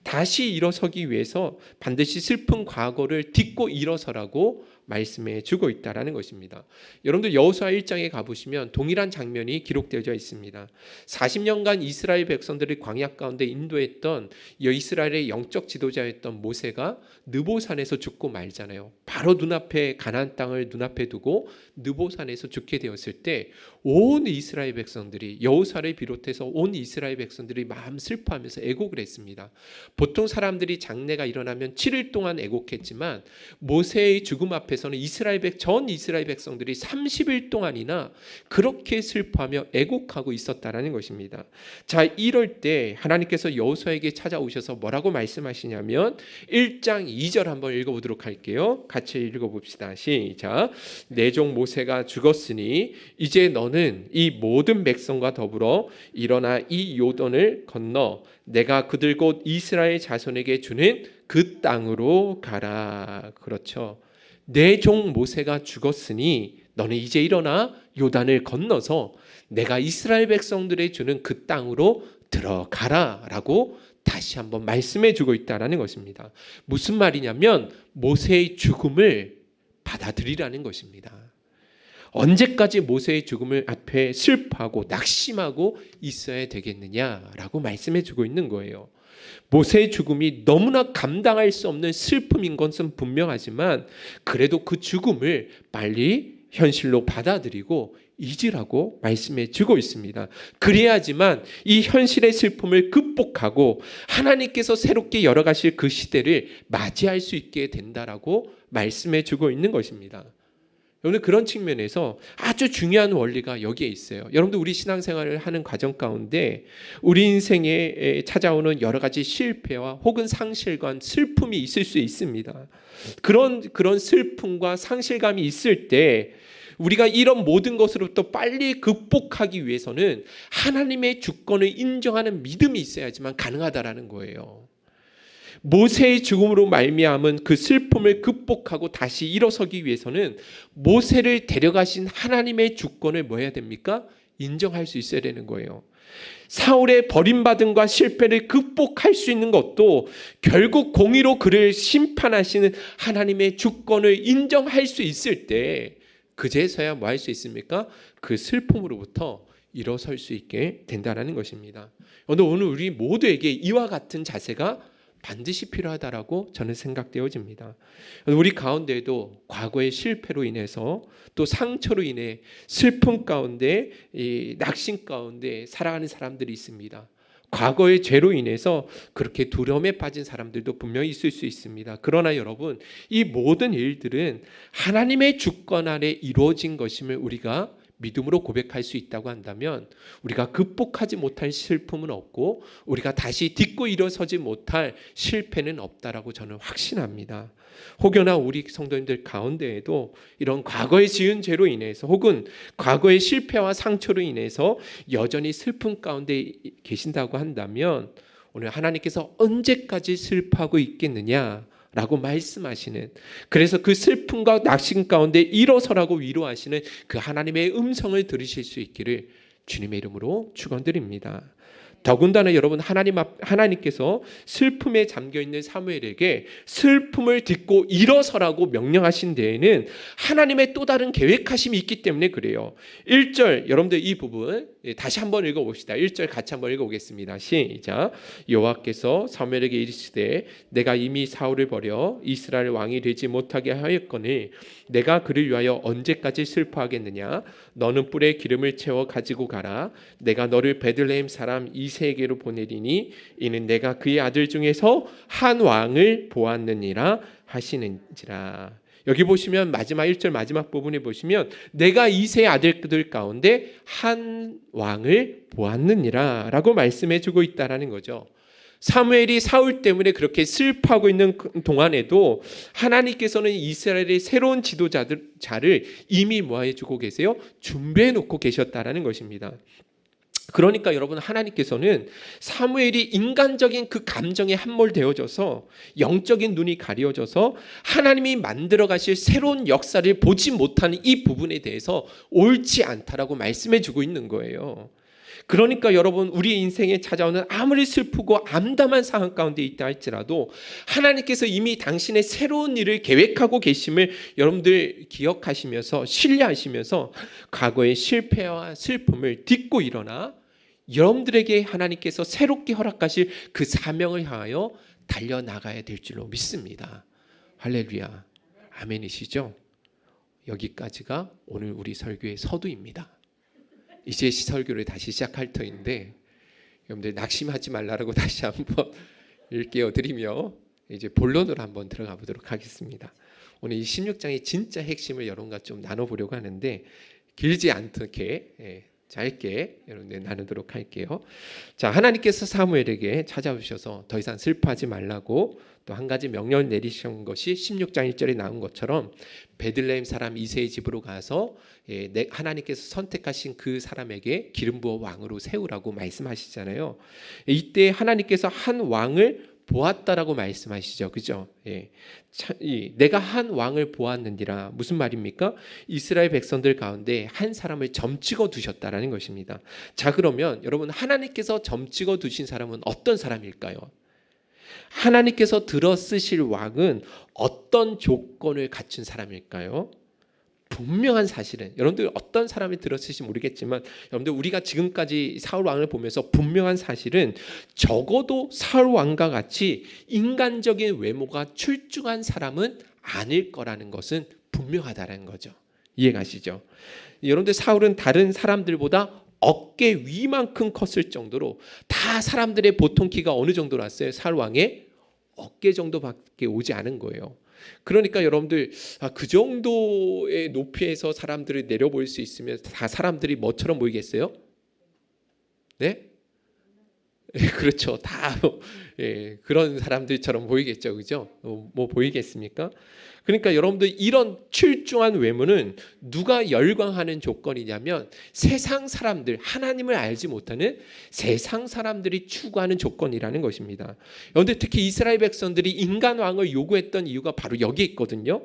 다시 일어서기 위해서 반드시 슬픈 과거를 딛고 일어서라고 말씀해 주고 있다라는 것입니다. 여러분들 여호수아 1장에 가보시면 동일한 장면이 기록되어 있습니다. 40년간 이스라엘 백성들을 광야 가운데 인도했던 이스라엘의 영적 지도자였던 모세가 느보산에서 죽고 말잖아요. 바로 눈앞에 가나안 땅을 눈앞에 두고 느보산에서 죽게 되었을 때 온 이스라엘 백성들이, 여호수아를 비롯해서 온 이스라엘 백성들이 마음 슬퍼하면서 애곡을 했습니다. 보통 사람들이 장례가 일어나면 7일 동안 애곡했지만 모세의 죽음 앞에서는 전 이스라엘 백성들이 30일 동안이나 그렇게 슬퍼하며 애곡하고 있었다라는 것입니다. 자, 이럴 때 하나님께서 여호수아에게 찾아오셔서 뭐라고 말씀하시냐면 1장 2절 한번 읽어보도록 할게요. 같이 읽어봅시다. 시작. 내 종 모세가 죽었으니 이제 너는 이 모든 백성과 더불어 일어나 이 요단을 건너 내가 그들 곧 이스라엘 자손에게 주는 그 땅으로 가라. 그렇죠. 내 종 모세가 죽었으니 너는 이제 일어나 요단을 건너서 내가 이스라엘 백성들에 주는 그 땅으로 들어가라 라고 다시 한번 말씀해 주고 있다는 것입니다. 무슨 말이냐면 모세의 죽음을 받아들이라는 것입니다. 언제까지 모세의 죽음을 앞에 슬퍼하고 낙심하고 있어야 되겠느냐라고 말씀해 주고 있는 거예요. 모세의 죽음이 너무나 감당할 수 없는 슬픔인 것은 분명하지만 그래도 그 죽음을 빨리 현실로 받아들이고 잊으라고 말씀해 주고 있습니다. 그래야지만 이 현실의 슬픔을 극복하고 하나님께서 새롭게 열어가실 그 시대를 맞이할 수 있게 된다라고 말씀해 주고 있는 것입니다. 여러분들 그런 측면에서 아주 중요한 원리가 여기에 있어요. 여러분들 우리 신앙생활을 하는 과정 가운데 우리 인생에 찾아오는 여러 가지 실패와 혹은 상실과 슬픔이 있을 수 있습니다. 그런 슬픔과 상실감이 있을 때 우리가 이런 모든 것으로부터 빨리 극복하기 위해서는 하나님의 주권을 인정하는 믿음이 있어야지만 가능하다라는 거예요. 모세의 죽음으로 말미암은 그 슬픔을 극복하고 다시 일어서기 위해서는 모세를 데려가신 하나님의 주권을 뭐 해야 됩니까? 인정할 수 있어야 되는 거예요. 사울의 버림받음과 실패를 극복할 수 있는 것도 결국 공의로 그를 심판하시는 하나님의 주권을 인정할 수 있을 때 그제서야 뭐 할 수 있습니까? 그 슬픔으로부터 일어설 수 있게 된다는 것입니다. 오늘 우리 모두에게 이와 같은 자세가 반드시 필요하다라고 저는 생각되어집니다. 우리 가운데에도 과거의 실패로 인해서 또 상처로 인해 슬픔 가운데 낙심 가운데 살아가는 사람들이 있습니다. 과거의 죄로 인해서 그렇게 두려움에 빠진 사람들도 분명히 있을 수 있습니다. 그러나 여러분, 이 모든 일들은 하나님의 주권 아래 이루어진 것임을 우리가 믿음으로 고백할 수 있다고 한다면 우리가 극복하지 못할 슬픔은 없고 우리가 다시 딛고 일어서지 못할 실패는 없다라고 저는 확신합니다. 혹여나 우리 성도님들 가운데에도 이런 과거에 지은 죄로 인해서 혹은 과거의 실패와 상처로 인해서 여전히 슬픔 가운데 계신다고 한다면 오늘 하나님께서 언제까지 슬퍼하고 있겠느냐 라고 말씀하시는, 그래서 그 슬픔과 낙심 가운데 일어서라고 위로하시는 그 하나님의 음성을 들으실 수 있기를 주님의 이름으로 축원드립니다. 더군다나 여러분, 하나님께서 슬픔에 잠겨있는 사무엘에게 슬픔을 딛고 일어서라고 명령하신 데에는 하나님의 또 다른 계획하심이 있기 때문에 그래요. 1절 여러분들 이 부분 다시 한번 읽어봅시다. 1절 같이 한번 읽어보겠습니다. 시작. 여호와께서 사무엘에게 이르시되 내가 이미 사울을 버려 이스라엘 왕이 되지 못하게 하였거늘 내가 그를 위하여 언제까지 슬퍼하겠느냐. 너는 뿔에 기름을 채워 가지고 가라. 내가 너를 베들레헴 사람 이새에게로 보내리니 이는 내가 그의 아들 중에서 한 왕을 보았느니라 하시는지라. 여기 보시면 마지막 1절 마지막 부분에 보시면 내가 이새의 아들들 가운데 한 왕을 보았느니라 라고 말씀해 주고 있다라는 거죠. 사무엘이 사울 때문에 그렇게 슬퍼하고 있는 동안에도 하나님께서는 이스라엘의 새로운 지도자를 이미 뭐해 주고 계세요? 준비해 놓고 계셨다라는 것입니다. 그러니까 여러분, 하나님께서는 사무엘이 인간적인 그 감정에 함몰되어져서 영적인 눈이 가려져서 하나님이 만들어 가실 새로운 역사를 보지 못하는 이 부분에 대해서 옳지 않다라고 말씀해 주고 있는 거예요. 그러니까 여러분, 우리 인생에 찾아오는 아무리 슬프고 암담한 상황 가운데 있다 할지라도 하나님께서 이미 당신의 새로운 일을 계획하고 계심을 여러분들 기억하시면서 신뢰하시면서 과거의 실패와 슬픔을 딛고 일어나 여러분들에게 하나님께서 새롭게 허락하실 그 사명을 향하여 달려나가야 될 줄로 믿습니다. 할렐루야. 아멘이시죠? 여기까지가 오늘 우리 설교의 서두입니다. 이제 설교를 다시 시작할 터인데 여러분들 낙심하지 말라고 다시 한번 일깨워드리며 이제 본론으로 한번 들어가 보도록 하겠습니다. 오늘 이 16장의 진짜 핵심을 여러분과 좀 나눠보려고 하는데 길지 않게 짧게 여러분들 나누도록 할게요. 자, 하나님께서 사무엘에게 찾아오셔서 더 이상 슬퍼하지 말라고 또 한 가지 명령을 내리신 것이 16장 1절에 나온 것처럼 베들레헴 사람 이새의 집으로 가서 하나님께서 선택하신 그 사람에게 기름 부어 왕으로 세우라고 말씀하시잖아요. 이때 하나님께서 한 왕을 보았다라고 말씀하시죠. 그죠? 내가 한 왕을 보았느니라. 무슨 말입니까? 이스라엘 백성들 가운데 한 사람을 점찍어 두셨다라는 것입니다. 자, 그러면 여러분, 하나님께서 점찍어 두신 사람은 어떤 사람일까요? 하나님께서 들어쓰실 왕은 어떤 조건을 갖춘 사람일까요? 분명한 사실은 여러분들 어떤 사람이 들었을지 모르겠지만 여러분들 우리가 지금까지 사울 왕을 보면서 분명한 사실은 적어도 사울 왕과 같이 인간적인 외모가 출중한 사람은 아닐 거라는 것은 분명하다는 거죠. 이해가시죠? 여러분들 사울은 다른 사람들보다 어깨 위만큼 컸을 정도로 다 사람들의 보통 키가 어느 정도로 왔어요? 사울 왕의 어깨 정도밖에 오지 않은 거예요. 그러니까 여러분들 그 정도의 높이에서 사람들을 내려볼 수 있으면 다 사람들이 뭐처럼 보이겠어요? 네? 그렇죠. 다 그런 사람들처럼 보이겠죠, 그죠? 뭐 보이겠습니까? 그러니까 여러분들 이런 출중한 외모는 누가 열광하는 조건이냐면 세상 사람들, 하나님을 알지 못하는 세상 사람들이 추구하는 조건이라는 것입니다. 그런데 특히 이스라엘 백성들이 인간 왕을 요구했던 이유가 바로 여기에 있거든요.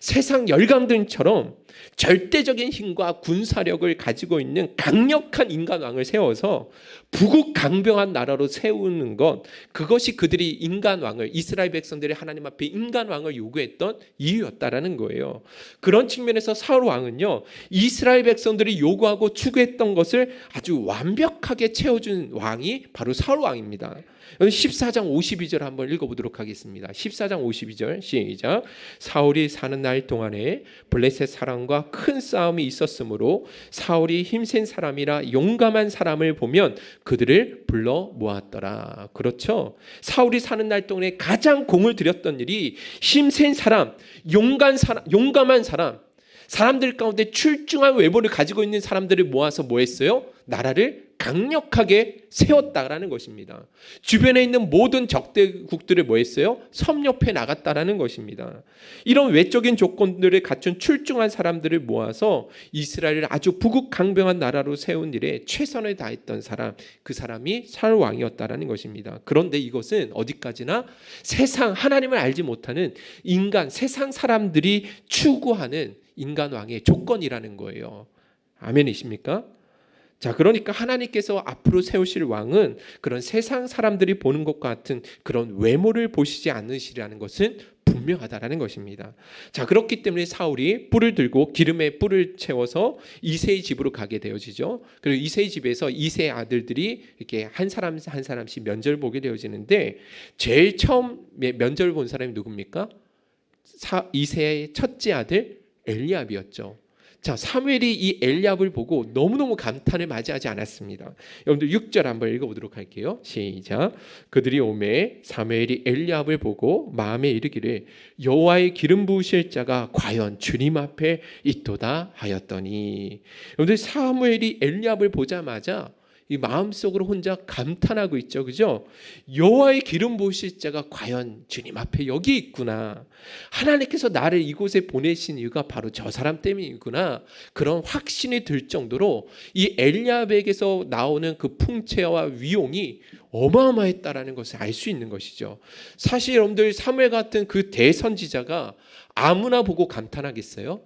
세상 열강들처럼 절대적인 힘과 군사력을 가지고 있는 강력한 인간 왕을 세워서 부국강병한 나라로 세우는 것, 그것이 그들이 인간 왕을, 이스라엘 백성들이 하나님 앞에 인간 왕을 요구했던 이유였다라는 거예요. 그런 측면에서 사울 왕은요, 이스라엘 백성들이 요구하고 추구했던 것을 아주 완벽하게 채워준 왕이 바로 사울 왕입니다. 14장 52절 한번 읽어보도록 하겠습니다. 14장 52절 시작. 사울이 사는 날 동안에 블레셋 사람과 큰 싸움이 있었으므로 사울이 힘센 사람이라 용감한 사람을 보면 그들을 불러 모았더라. 그렇죠. 사울이 사는 날 동안에 가장 공을 들였던 일이 힘센 사람, 용감한 사람, 사람들 가운데 출중한 외모를 가지고 있는 사람들을 모아서 뭐 했어요? 나라를 강력하게 세웠다라는 것입니다. 주변에 있는 모든 적대국들을 뭐 했어요? 섭렵해 나갔다라는 것입니다. 이런 외적인 조건들을 갖춘 출중한 사람들을 모아서 이스라엘을 아주 부국강병한 나라로 세운 일에 최선을 다했던 사람, 그 사람이 사울 왕이었다라는 것입니다. 그런데 이것은 어디까지나 세상, 하나님을 알지 못하는 인간, 세상 사람들이 추구하는 인간 왕의 조건이라는 거예요. 아멘이십니까? 자, 그러니까 하나님께서 앞으로 세우실 왕은 그런 세상 사람들이 보는 것과 같은 그런 외모를 보시지 않으시라는 것은 분명하다라는 것입니다. 자, 그렇기 때문에 사울이 뿔을 들고 기름에 뿔을 채워서 이새의 집으로 가게 되어지죠. 그리고 이새의 집에서 이새의 아들들이 이렇게 한 사람 한 사람씩 면접을 보게 되어지는데 제일 처음 면접을 본 사람이 누굽니까? 이새의 첫째 아들 엘리압이었죠. 자, 사무엘이 이 엘리압을 보고 너무너무 감탄을 맞이하지 않았습니다. 여러분들 6절 한번 읽어보도록 할게요. 시작. 그들이 오매 사무엘이 엘리압을 보고 마음에 이르기를 여호와의 기름 부으실 자가 과연 주님 앞에 있도다 하였더니, 여러분들 사무엘이 엘리압을 보자마자 이 마음속으로 혼자 감탄하고 있죠. 그죠? 여호와의 기름 부으실 자가 과연 주님 앞에 여기 있구나. 하나님께서 나를 이곳에 보내신 이유가 바로 저 사람 때문이구나. 그런 확신이 들 정도로 이 엘리압에게서 나오는 그 풍채와 위용이 어마어마했다라는 것을 알 수 있는 것이죠. 사실 여러분들 사무엘 같은 그 대선지자가 아무나 보고 감탄하겠어요?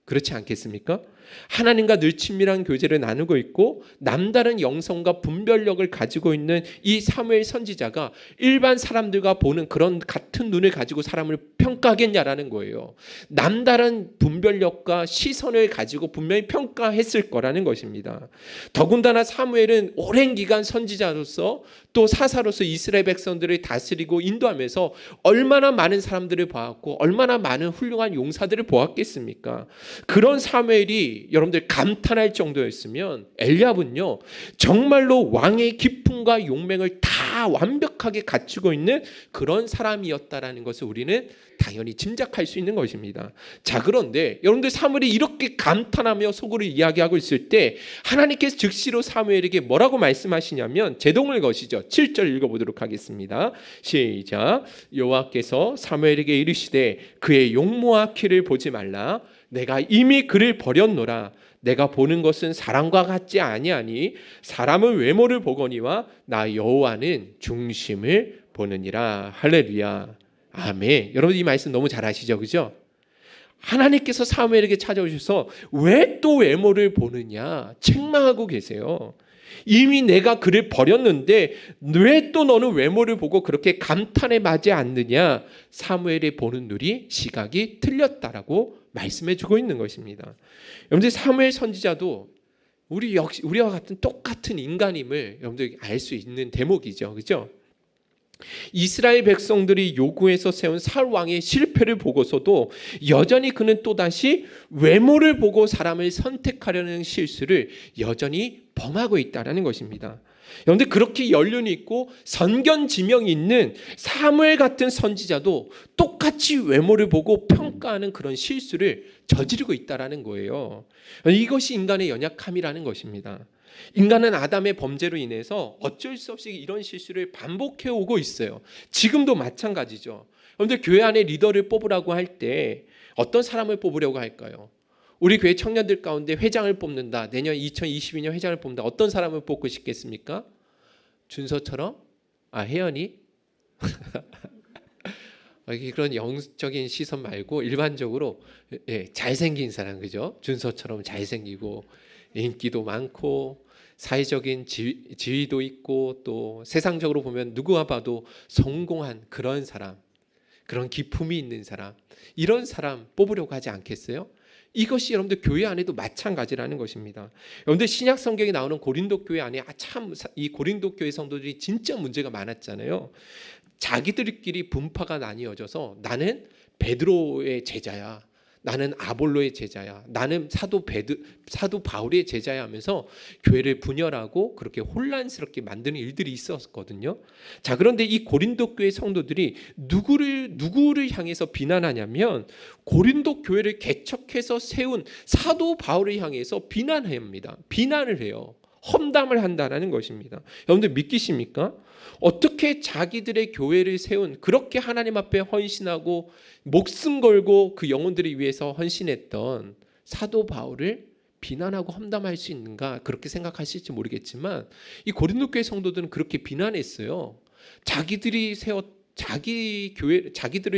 그렇지 않겠습니까? 하나님과 늘 친밀한 교제를 나누고 있고 남다른 영성과 분별력을 가지고 있는 이 사무엘 선지자가 일반 사람들과 보는 그런 같은 눈을 가지고 사람을 평가하겠냐라는 거예요. 남다른 분별력과 시선을 가지고 분명히 평가했을 거라는 것입니다. 더군다나 사무엘은 오랜 기간 선지자로서 또 사사로서 이스라엘 백성들을 다스리고 인도하면서 얼마나 많은 사람들을 보았고 얼마나 많은 훌륭한 용사들을 보았겠습니까? 그런 사무엘이 여러분들 감탄할 정도였으면 엘리압은요 정말로 왕의 기품과 용맹을 다 완벽하게 갖추고 있는 그런 사람이었다라는 것을 우리는 당연히 짐작할 수 있는 것입니다. 자, 그런데 여러분들 사무엘이 이렇게 감탄하며 속으로 이야기하고 있을 때 하나님께서 즉시로 사무엘에게 뭐라고 말씀하시냐면 제동을 거시죠. 7절 읽어보도록 하겠습니다. 시작. 여호와께서 사무엘에게 이르시되 그의 용모와 키를 보지 말라. 내가 이미 그를 버렸노라. 내가 보는 것은 사람과 같지 아니하니 사람은 외모를 보거니와 나 여호와는 중심을 보느니라. 할렐루야. 아멘. 여러분 이 말씀 너무 잘 아시죠? 그죠? 하나님께서 사무엘에게 찾아오셔서 왜 또 외모를 보느냐 책망하고 계세요. 이미 내가 그를 버렸는데 왜 또 너는 외모를 보고 그렇게 감탄에 맞지 않느냐. 사무엘이 보는 눈이 시각이 틀렸다라고 말씀해 주고 있는 것입니다. 여러분들 사무엘 선지자도 우리와 같은 똑같은 인간임을 여러분들 알 수 있는 대목이죠. 그죠? 이스라엘 백성들이 요구해서 세운 사울 왕의 실패를 보고서도 여전히 그는 또다시 외모를 보고 사람을 선택하려는 실수를 여전히 범하고 있다는 것입니다. 그런데 그렇게 연륜이 있고 선견지명이 있는 사무엘 같은 선지자도 똑같이 외모를 보고 평가하는 그런 실수를 저지르고 있다는 거예요. 이것이 인간의 연약함이라는 것입니다. 인간은 아담의 범죄로 인해서 어쩔 수 없이 이런 실수를 반복해 오고 있어요. 지금도 마찬가지죠. 그런데 교회 안에 리더를 뽑으라고 할 때 어떤 사람을 뽑으려고 할까요? 우리 교회 청년들 가운데 회장을 뽑는다. 내년 2022년 회장을 뽑는다. 어떤 사람을 뽑고 싶겠습니까? 준서처럼? 혜연이? 그런 영적인 시선 말고 일반적으로 잘생긴 사람, 그죠? 준서처럼 잘생기고 인기도 많고 사회적인 지위도 있고 또 세상적으로 보면 누구와 봐도 성공한 그런 사람, 그런 기품이 있는 사람, 이런 사람 뽑으려고 하지 않겠어요? 이것이 여러분들 교회 안에도 마찬가지라는 것입니다. 여러분들 신약 성경에 나오는 고린도 교회 안에 참 이 고린도 교회 성도들이 진짜 문제가 많았잖아요. 자기들끼리 분파가 나뉘어져서 나는 베드로의 제자야, 나는 아볼로의 제자야, 나는 사도 바울의 제자야 하면서 교회를 분열하고 그렇게 혼란스럽게 만드는 일들이 있었거든요. 자, 그런데 이 고린도 교회 성도들이 누구를 향해서 비난하냐면 고린도 교회를 개척해서 세운 사도 바울을 향해서 비난합니다. 비난을 해요. 험담을 한다는 것입니다. 여러분들 믿기십니까? 어떻게 자기들의 교회를 세운, 그렇게 하나님 앞에 헌신하고 목숨 걸고 그 영혼들을 위해서 헌신했던 사도 바울을 비난하고 험담할 수 있는가, 그렇게 생각하실지 모르겠지만 이 고린도 교회 성도들은 그렇게 비난했어요. 자기들을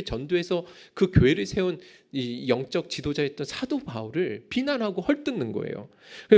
전도해서 그 교회를 세운 이 영적 지도자였던 사도 바울을 비난하고 헐뜯는 거예요.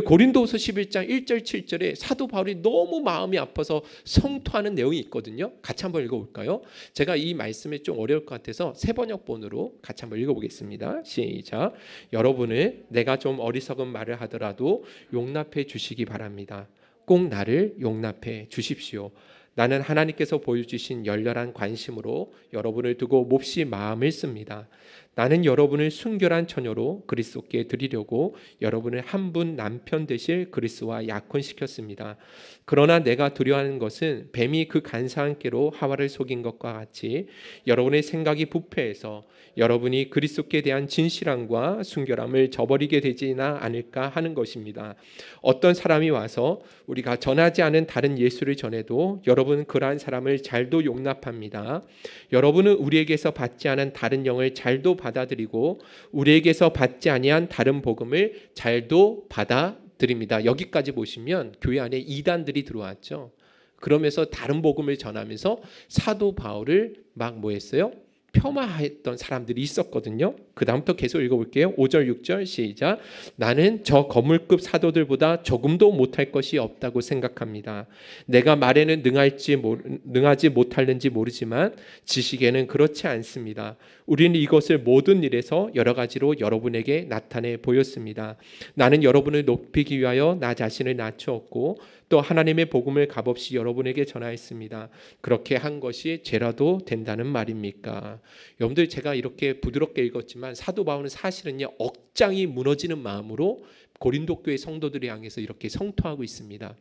고린도후서 11장 1절 7절에 사도 바울이 너무 마음이 아파서 성토하는 내용이 있거든요. 같이 한번 읽어볼까요? 제가 이 말씀이 좀 어려울 것 같아서 새 번역본으로 같이 한번 읽어보겠습니다. 시작. 여러분은 내가 좀 어리석은 말을 하더라도 용납해 주시기 바랍니다. 꼭 나를 용납해 주십시오. 나는 하나님께서 보여주신 열렬한 관심으로 여러분을 두고 몹시 마음을 씁니다. 나는 여러분을 순결한 처녀로 그리스도께 드리려고 여러분을 한 분 남편 되실 그리스도와 약혼시켰습니다. 그러나 내가 두려워하는 것은 뱀이 그 간사한 깨로 하와를 속인 것과 같이 여러분의 생각이 부패해서 여러분이 그리스도께 대한 진실함과 순결함을 저버리게 되지나 않을까 하는 것입니다. 어떤 사람이 와서 우리가 전하지 않은 다른 예수를 전해도 여러분은 그러한 사람을 잘도 용납합니다. 여러분은 우리에게서 받지 않은 다른 영을 잘도 받아들이고 우리에게서 받지 아니한 다른 복음을 잘도 받아들입니다. 여기까지 보시면 교회 안에 이단들이 들어왔죠. 그러면서 다른 복음을 전하면서 사도 바울을 막 뭐 했어요? 폄하했던 사람들이 있었거든요. 그 다음부터 계속 읽어볼게요. 5절 6절 시작. 나는 저 거물급 사도들보다 조금도 못할 것이 없다고 생각합니다. 내가 말에는 능하지 못할는지 모르지만 지식에는 그렇지 않습니다. 우리는 이것을 모든 일에서 여러 가지로 여러분에게 나타내 보였습니다. 나는 여러분을 높이기 위하여 나 자신을 낮추었고 또 하나님의 복음을 값없이 여러분에게 전하였습니다. 그렇게 한 것이 죄라도 된다는 말입니까? 여러분들, 제가 이렇게 부드럽게 읽었지만 사도 바울은 사실은요, 억장이 무너지는 마음으로 고린도 교회 성도들을 향해서 이렇게 성토하고 있습니다.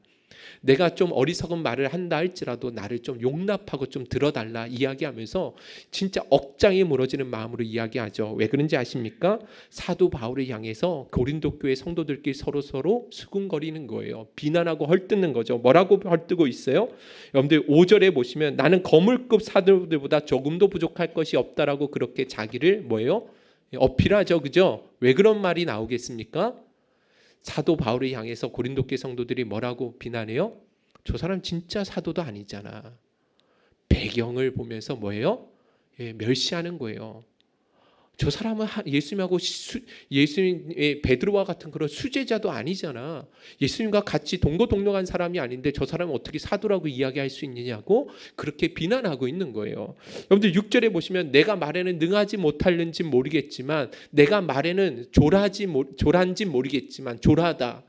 내가 좀 어리석은 말을 한다 할지라도 나를 좀 용납하고 좀 들어달라 이야기하면서 진짜 억장이 무너지는 마음으로 이야기하죠. 왜 그런지 아십니까? 사도 바울을 향해서 고린도 교회 성도들끼리 서로 수군거리는 거예요. 비난하고 헐뜯는 거죠. 뭐라고 헐뜯고 있어요? 여러분들 5절에 보시면 나는 거물급 사도들보다 조금도 부족할 것이 없다라고 그렇게 자기를 뭐예요? 어필하죠. 그죠? 왜 그런 말이 나오겠습니까? 사도 바울을 향해서 고린도 교회 성도들이 뭐라고 비난해요? 저 사람 진짜 사도도 아니잖아. 배경을 보면서 뭐예요? 멸시하는 거예요. 저 사람은 예수님하고 예수님의 베드로와 같은 그런 수제자도 아니잖아. 예수님과 같이 동거동령한 사람이 아닌데 저 사람은 어떻게 사도라고 이야기할 수 있느냐고 그렇게 비난하고 있는 거예요. 여러분들 6절에 보시면 내가 말에는 능하지 못할는지 모르겠지만 내가 말에는 졸한지 모르겠지만 졸하다.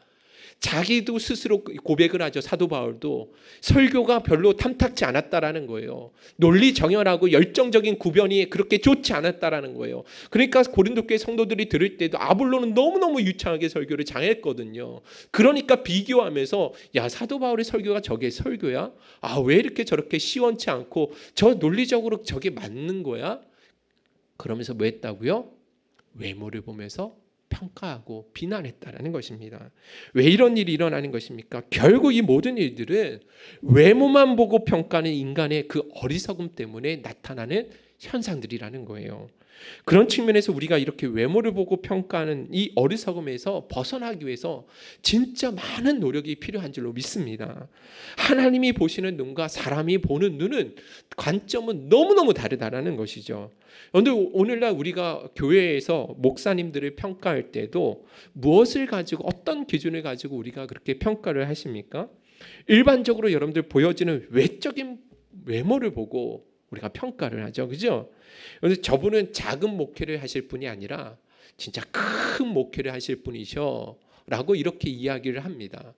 자기도 스스로 고백을 하죠. 사도 바울도 설교가 별로 탐탁지 않았다라는 거예요. 논리 정연하고 열정적인 구변이 그렇게 좋지 않았다라는 거예요. 그러니까 고린도 교회 성도들이 들을 때도 아볼로는 너무너무 유창하게 설교를 잘했거든요. 그러니까 비교하면서 야, 사도 바울의 설교가 저게 설교야? 아, 왜 이렇게 저렇게 시원치 않고 저 논리적으로 저게 맞는 거야? 그러면서 뭐 했다고요? 외모를 보면서 평가하고 비난했다라는 것입니다. 왜 이런 일이 일어나는 것입니까? 결국 이 모든 일들은 외모만 보고 평가하는 인간의 그 어리석음 때문에 나타나는 현상들이라는 거예요. 그런 측면에서 우리가 이렇게 외모를 보고 평가하는 이 어리석음에서 벗어나기 위해서 진짜 많은 노력이 필요한 줄로 믿습니다. 하나님이 보시는 눈과 사람이 보는 눈은 관점은 너무너무 다르다라는 것이죠. 그런데 오늘날 우리가 교회에서 목사님들을 평가할 때도 무엇을 가지고 어떤 기준을 가지고 우리가 그렇게 평가를 하십니까? 일반적으로 여러분들 보여지는 외적인 외모를 보고 우리가 평가를 하죠. 그죠? 그런데 저분은 작은 목회를 하실 분이 아니라 진짜 큰 목회를 하실 분이셔 라고 이렇게 이야기를 합니다.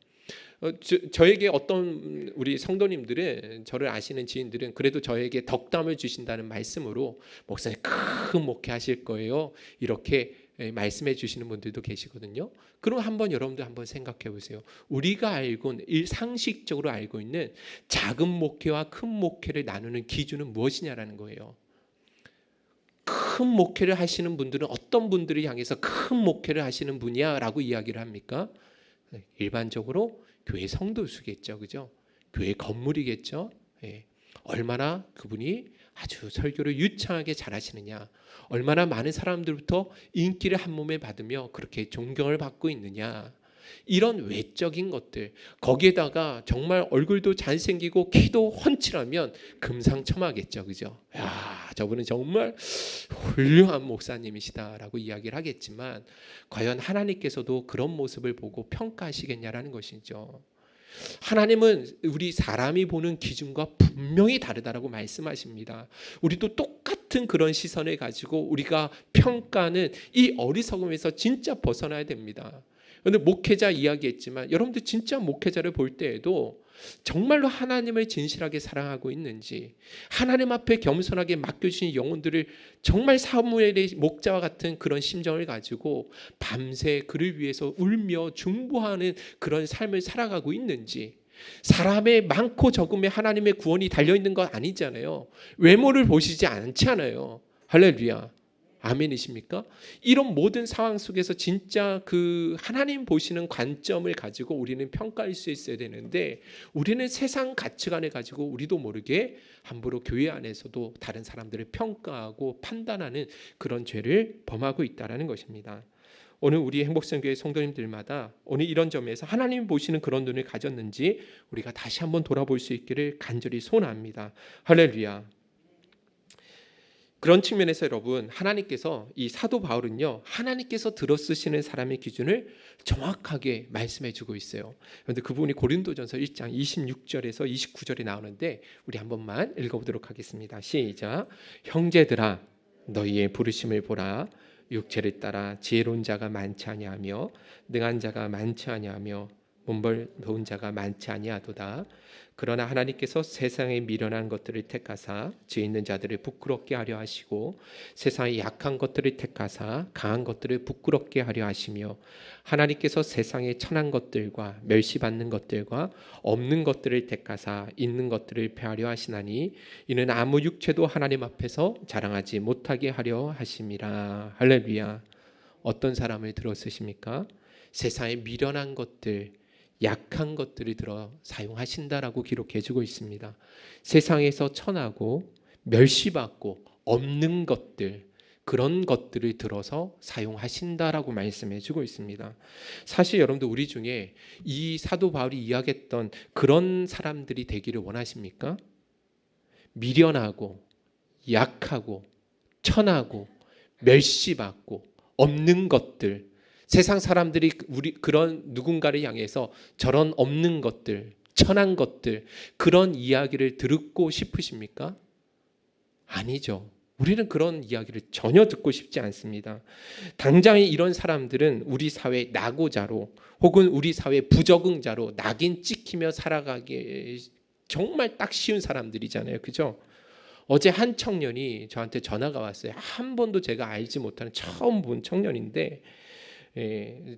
저에게 어떤 우리 성도님들은, 저를 아시는 지인들은 그래도 저에게 덕담을 주신다는 말씀으로 목사님 큰 목회 하실 거예요, 이렇게 말씀해 주시는 분들도 계시거든요. 그럼 한번 여러분들 한번 생각해 보세요. 우리가 알고는 상식적으로 알고 있는 작은 목회와 큰 목회를 나누는 기준은 무엇이냐라는 거예요. 큰 목회를 하시는 분들은 어떤 분들을 향해서 큰 목회를 하시는 분이야 라고 이야기를 합니까? 일반적으로 교회 성도수겠죠. 그죠? 교회 건물이겠죠. 예. 얼마나 그분이 아주 설교를 유창하게 잘하시느냐, 얼마나 많은 사람들부터 인기를 한 몸에 받으며 그렇게 존경을 받고 있느냐, 이런 외적인 것들, 거기에다가 정말 얼굴도 잘생기고 키도 훤칠하면 금상첨화겠죠. 그죠? 야, 저분은 정말 훌륭한 목사님이시다라고 이야기를 하겠지만 과연 하나님께서도 그런 모습을 보고 평가하시겠냐라는 것이죠. 하나님은 우리 사람이 보는 기준과 분명히 다르다라고 말씀하십니다. 우리도 똑같은 그런 시선을 가지고 우리가 평가하는 이 어리석음에서 진짜 벗어나야 됩니다. 그런데 목회자 이야기했지만 여러분들 진짜 목회자를 볼 때에도 정말로 하나님을 진실하게 사랑하고 있는지, 하나님 앞에 겸손하게 맡겨주신 영혼들을 정말 사무엘의 목자와 같은 그런 심정을 가지고 밤새 그를 위해서 울며 중보하는 그런 삶을 살아가고 있는지, 사람의 많고 적음에 하나님의 구원이 달려있는 건 아니잖아요. 외모를 보시지 않잖아요. 할렐루야. 아멘이십니까? 이런 모든 상황 속에서 진짜 그 하나님 보시는 관점을 가지고 우리는 평가할 수 있어야 되는데, 우리는 세상 가치관을 가지고 우리도 모르게 함부로 교회 안에서도 다른 사람들을 평가하고 판단하는 그런 죄를 범하고 있다는 것입니다. 오늘 우리 행복성교회 성도님들마다 오늘 이런 점에서 하나님 보시는 그런 눈을 가졌는지 우리가 다시 한번 돌아볼 수 있기를 간절히 소원합니다. 할렐루야. 그런 측면에서 여러분, 하나님께서 이 사도 바울은요, 하나님께서 들어쓰시는 사람의 기준을 정확하게 말씀해 주고 있어요. 그런데 그 부분이 고린도전서 1장 26절에서 29절에 나오는데 우리 한 번만 읽어보도록 하겠습니다. 시작. 형제들아, 너희의 부르심을 보라. 육체를 따라 지혜로운 자가 많지 아니하며 능한 자가 많지 아니하며 문벌 자가 많지 아니하도다. 그러나 하나님께서 세상에 미련한 것들을 택하사 지혜 있는 자들을 부끄럽게 하려 하시고 세상의 약한 것들을 택하사 강한 것들을 부끄럽게 하려 하시며 하나님께서 세상의 천한 것들과 멸시받는 것들과 없는 것들을 택하사 있는 것들을 폐하려 하시나니 이는 아무 육체도 하나님 앞에서 자랑하지 못하게 하려 하심이라. 할렐루야. 어떤 사람을 들어 쓰십니까? 세상의 미련한 것들, 약한 것들을 들어 사용하신다라고 기록해주고 있습니다. 세상에서 천하고 멸시받고 없는 것들, 그런 것들을 들어서 사용하신다라고 말씀해주고 있습니다. 사실 여러분들 우리 중에 이 사도 바울이 이야기했던 그런 사람들이 되기를 원하십니까? 미련하고 약하고 천하고 멸시받고 없는 것들, 세상 사람들이 우리 그런 누군가를 향해서 저런 없는 것들, 천한 것들, 그런 이야기를 듣고 싶으십니까? 아니죠. 우리는 그런 이야기를 전혀 듣고 싶지 않습니다. 당장에 이런 사람들은 우리 사회 낙오자로 혹은 우리 사회 부적응자로 낙인 찍히며 살아가기 정말 딱 쉬운 사람들이잖아요. 그죠? 어제 한 청년이 저한테 전화가 왔어요. 한 번도 제가 알지 못하는 처음 본 청년인데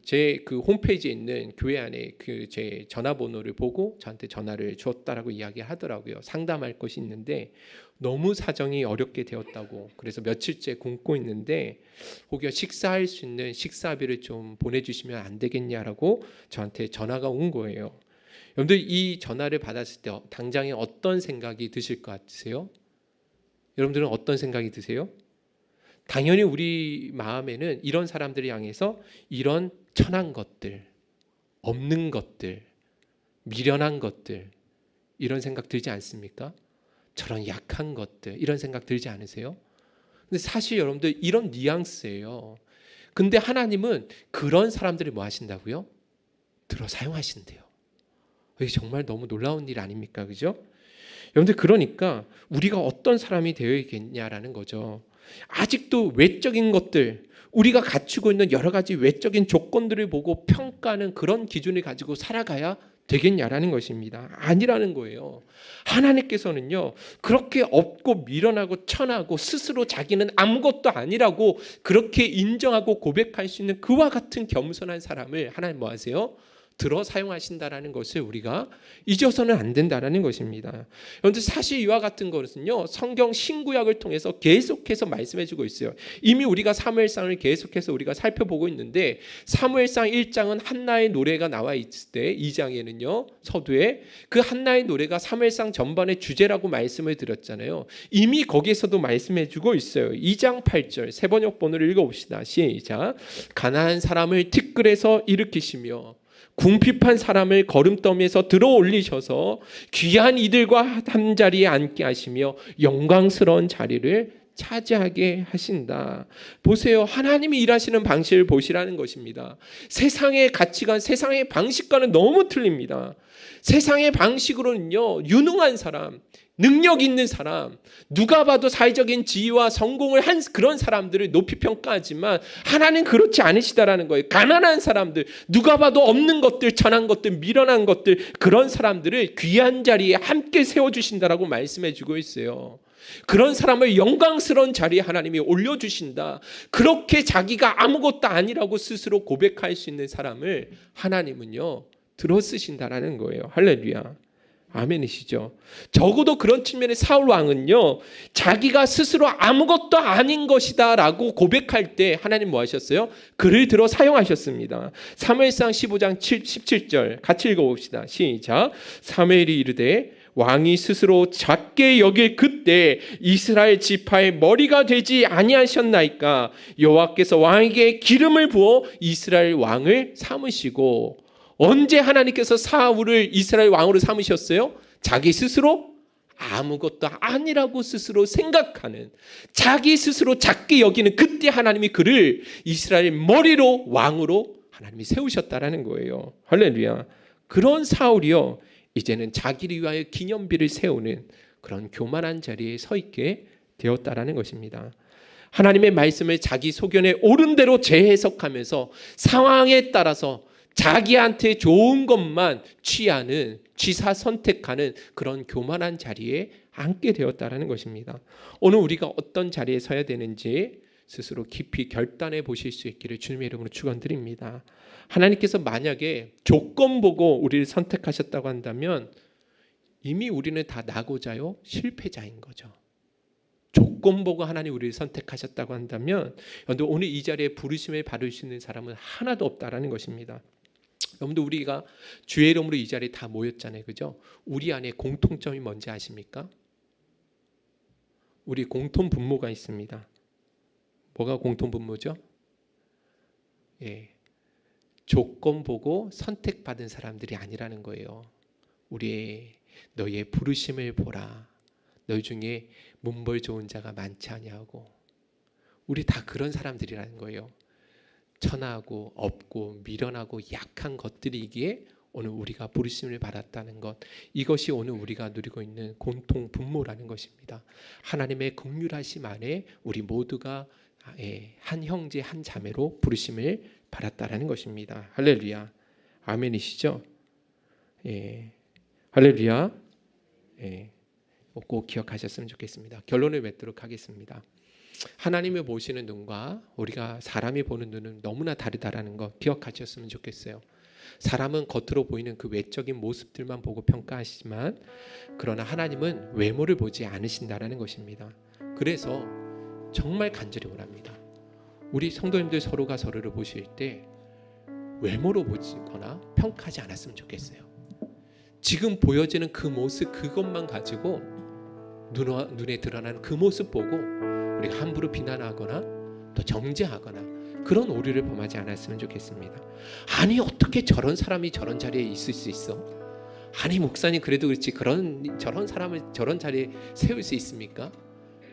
제 그 홈페이지에 있는 교회 안에 그 제 전화번호를 보고 저한테 전화를 주었다라고 이야기하더라고요. 상담할 것이 있는데 너무 사정이 어렵게 되었다고. 그래서 며칠째 굶고 있는데 혹여 식사할 수 있는 식사비를 좀 보내주시면 안 되겠냐라고 저한테 전화가 온 거예요. 여러분들 이 전화를 받았을 때 당장에 어떤 생각이 드실 것 같으세요? 여러분들은 어떤 생각이 드세요? 당연히 우리 마음에는 이런 사람들을 향해서 이런 천한 것들, 없는 것들, 미련한 것들 이런 생각 들지 않습니까? 저런 약한 것들 이런 생각 들지 않으세요? 근데 사실 여러분들 이런 뉘앙스예요. 근데 하나님은 그런 사람들을 뭐 하신다고요? 들어 사용하신대요. 이게 정말 너무 놀라운 일 아닙니까? 그죠? 여러분들 그러니까 우리가 어떤 사람이 되어야겠냐라는 거죠. 아직도 외적인 것들, 우리가 갖추고 있는 여러 가지 외적인 조건들을 보고 평가하는 그런 기준을 가지고 살아가야 되겠냐라는 것입니다. 아니라는 거예요. 하나님께서는요 그렇게 없고 미련하고 천하고 스스로 자기는 아무것도 아니라고 그렇게 인정하고 고백할 수 있는 그와 같은 겸손한 사람을 하나님 뭐 하세요? 들어 사용하신다라는 것을 우리가 잊어서는 안 된다라는 것입니다. 그런데 사실 이와 같은 것은요 성경 신구약을 통해서 계속해서 말씀해주고 있어요. 이미 우리가 사무엘상을 계속해서 우리가 살펴보고 있는데 사무엘상 1장은 한나의 노래가 나와 있을 때 2장에는요 서두에 그 한나의 노래가 사무엘상 전반의 주제라고 말씀을 드렸잖아요. 이미 거기에서도 말씀해주고 있어요. 2장 8절 세 번역 번호를 읽어봅시다. 시작. 가난한 사람을 티끌에서 일으키시며 궁핍한 사람을 거름더미에서 들어 올리셔서 귀한 이들과 한 자리에 앉게 하시며 영광스러운 자리를 차지하게 하신다. 보세요. 하나님이 일하시는 방식을 보시라는 것입니다. 세상의 가치관, 세상의 방식과는 너무 틀립니다. 세상의 방식으로는요 유능한 사람, 능력 있는 사람, 누가 봐도 사회적인 지위와 성공을 한 그런 사람들을 높이 평가하지만 하나는 그렇지 않으시다라는 거예요. 가난한 사람들, 누가 봐도 없는 것들, 천한 것들, 미련한 것들 그런 사람들을 귀한 자리에 함께 세워주신다라고 말씀해주고 있어요. 그런 사람을 영광스러운 자리에 하나님이 올려주신다. 그렇게 자기가 아무것도 아니라고 스스로 고백할 수 있는 사람을 하나님은요 들어 쓰신다라는 거예요. 할렐루야. 아멘이시죠. 적어도 그런 측면에 사울 왕은요 자기가 스스로 아무것도 아닌 것이다 라고 고백할 때 하나님 뭐 하셨어요? 그를 들어 사용하셨습니다. 사무엘상 15장 17절 같이 읽어봅시다. 시작. 사무엘이 이르되 왕이 스스로 작게 여길 그때 이스라엘 지파의 머리가 되지 아니하셨나이까. 여호와께서 왕에게 기름을 부어 이스라엘 왕을 삼으시고. 언제 하나님께서 사울을 이스라엘 왕으로 삼으셨어요? 자기 스스로 아무것도 아니라고 스스로 생각하는, 자기 스스로 작게 여기는 그때 하나님이 그를 이스라엘 머리로 왕으로 하나님이 세우셨다라는 거예요. 할렐루야. 그런 사울이요 이제는 자기를 위하여 기념비를 세우는 그런 교만한 자리에 서 있게 되었다라는 것입니다. 하나님의 말씀을 자기 소견에 옳은 대로 재해석하면서 상황에 따라서 자기한테 좋은 것만 취하는, 취사 선택하는 그런 교만한 자리에 앉게 되었다라는 것입니다. 오늘 우리가 어떤 자리에 서야 되는지 스스로 깊이 결단해 보실 수 있기를 주님의 이름으로 축원드립니다. 하나님께서 만약에 조건 보고 우리를 선택하셨다고 한다면 이미 우리는 다 낙오자요 실패자인 거죠. 조건 보고 하나님 우리를 선택하셨다고 한다면 오늘 이 자리에 부르심을 받을 수 있는 사람은 하나도 없다라는 것입니다. 여러분들 우리가 주의 이름으로 이 자리에 다 모였잖아요. 그죠? 우리 안에 공통점이 뭔지 아십니까? 우리 공통 분모가 있습니다. 뭐가 공통 분모죠? 예. 조건 보고 선택받은 사람들이 아니라는 거예요. 너의 부르심을 보라. 너희 중에 문벌 좋은 자가 많지 아니하고. 우리 다 그런 사람들이라는 거예요. 천하고 없고 미련하고 약한 것들이기에 오늘 우리가 부르심을 받았다는 것, 이것이 오늘 우리가 누리고 있는 공통 분모라는 것입니다. 하나님의 긍휼하심 안에 우리 모두가 한 형제 한 자매로 부르심을 받았다라는 것입니다. 할렐루야. 아멘이시죠? 할렐루야. 꼭 기억하셨으면 좋겠습니다. 결론을 맺도록 하겠습니다. 하나님을 보시는 눈과 우리가 사람이 보는 눈은 너무나 다르다라는 것 기억하셨으면 좋겠어요. 사람은 겉으로 보이는 그 외적인 모습들만 보고 평가하시지만, 그러나 하나님은 외모를 보지 않으신다라는 것입니다. 그래서 정말 간절히 원합니다. 우리 성도님들 서로가 서로를 보실 때 외모로 보거나 평가하지 않았으면 좋겠어요. 지금 보여지는 그 모습, 그것만 가지고 눈에 드러나는 그 모습 보고 우리가 함부로 비난하거나 또 정죄하거나 그런 오류를 범하지 않았으면 좋겠습니다. 아니, 어떻게 저런 사람이 저런 자리에 있을 수 있어? 아니, 목사님 그래도 그렇지 저런 사람을 저런 자리에 세울 수 있습니까?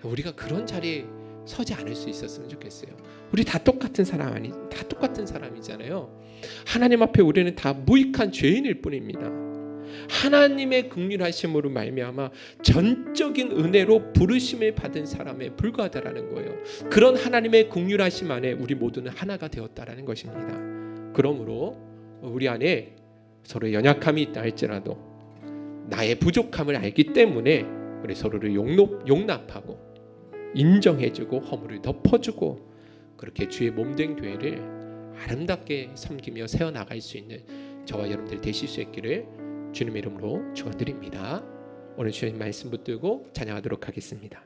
우리가 그런 자리에 서지 않을 수 있었으면 좋겠어요. 우리 다 똑같은 사람이잖아요. 하나님 앞에 우리는 다 무익한 죄인일 뿐입니다. 하나님의 긍휼하심으로 말미암아 전적인 은혜로 부르심을 받은 사람에 불과하다라는 거예요. 그런 하나님의 긍휼하심 안에 우리 모두는 하나가 되었다라는 것입니다. 그러므로 우리 안에 서로 연약함이 있다 할지라도 나의 부족함을 알기 때문에 우리 서로를 용납하고 인정해주고 허물을 덮어주고 그렇게 주의 몸된 교회를 아름답게 섬기며 세워나갈 수 있는 저와 여러분들 되실 수 있기를 주님의 이름으로 축원드립니다. 오늘 주님 말씀 붙들고 찬양하도록 하겠습니다.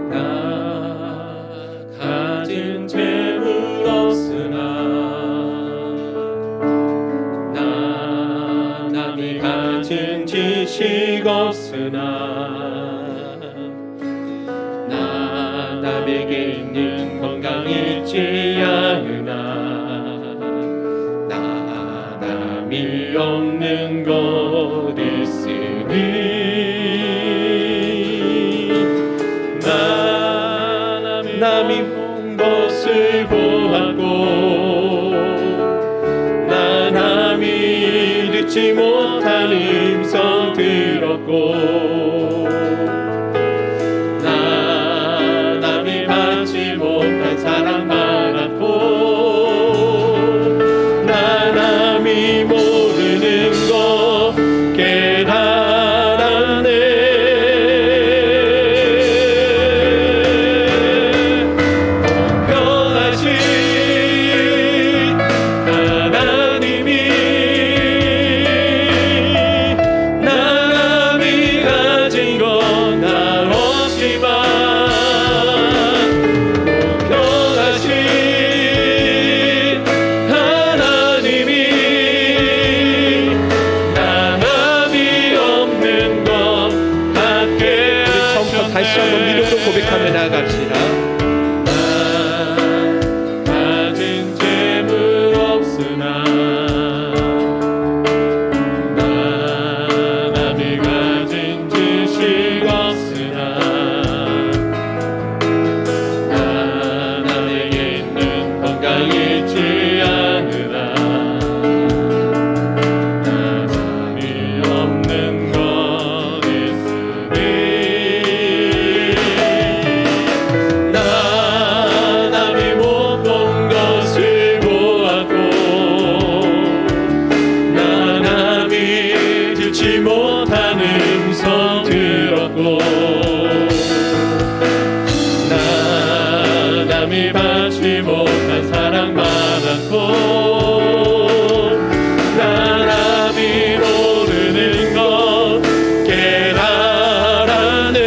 나 가진 재물 없으나 나 남이 가진 지식 없으나 나 남에게 있는 건강 있지 않으나 나 남이 없는 것 있으니 남이 본 것을 보았고 나 남이 듣지 못한 음성 들었고 나 남이 받지 못한 사랑 받았고 나 남이 모르는 것 깨달았네. 다시 한번 믿음으로 고백하며 나아갑시다. 나 가진 재물 없으나 나 남이 가진 지식 없으나 나 남에게 있는 건강 있지 않으나 나 남이 없는 것 있으니 못한 음성 들었고 나 남이 받지 못한 사랑 받았고 나 남이 모르는 것 깨달았네.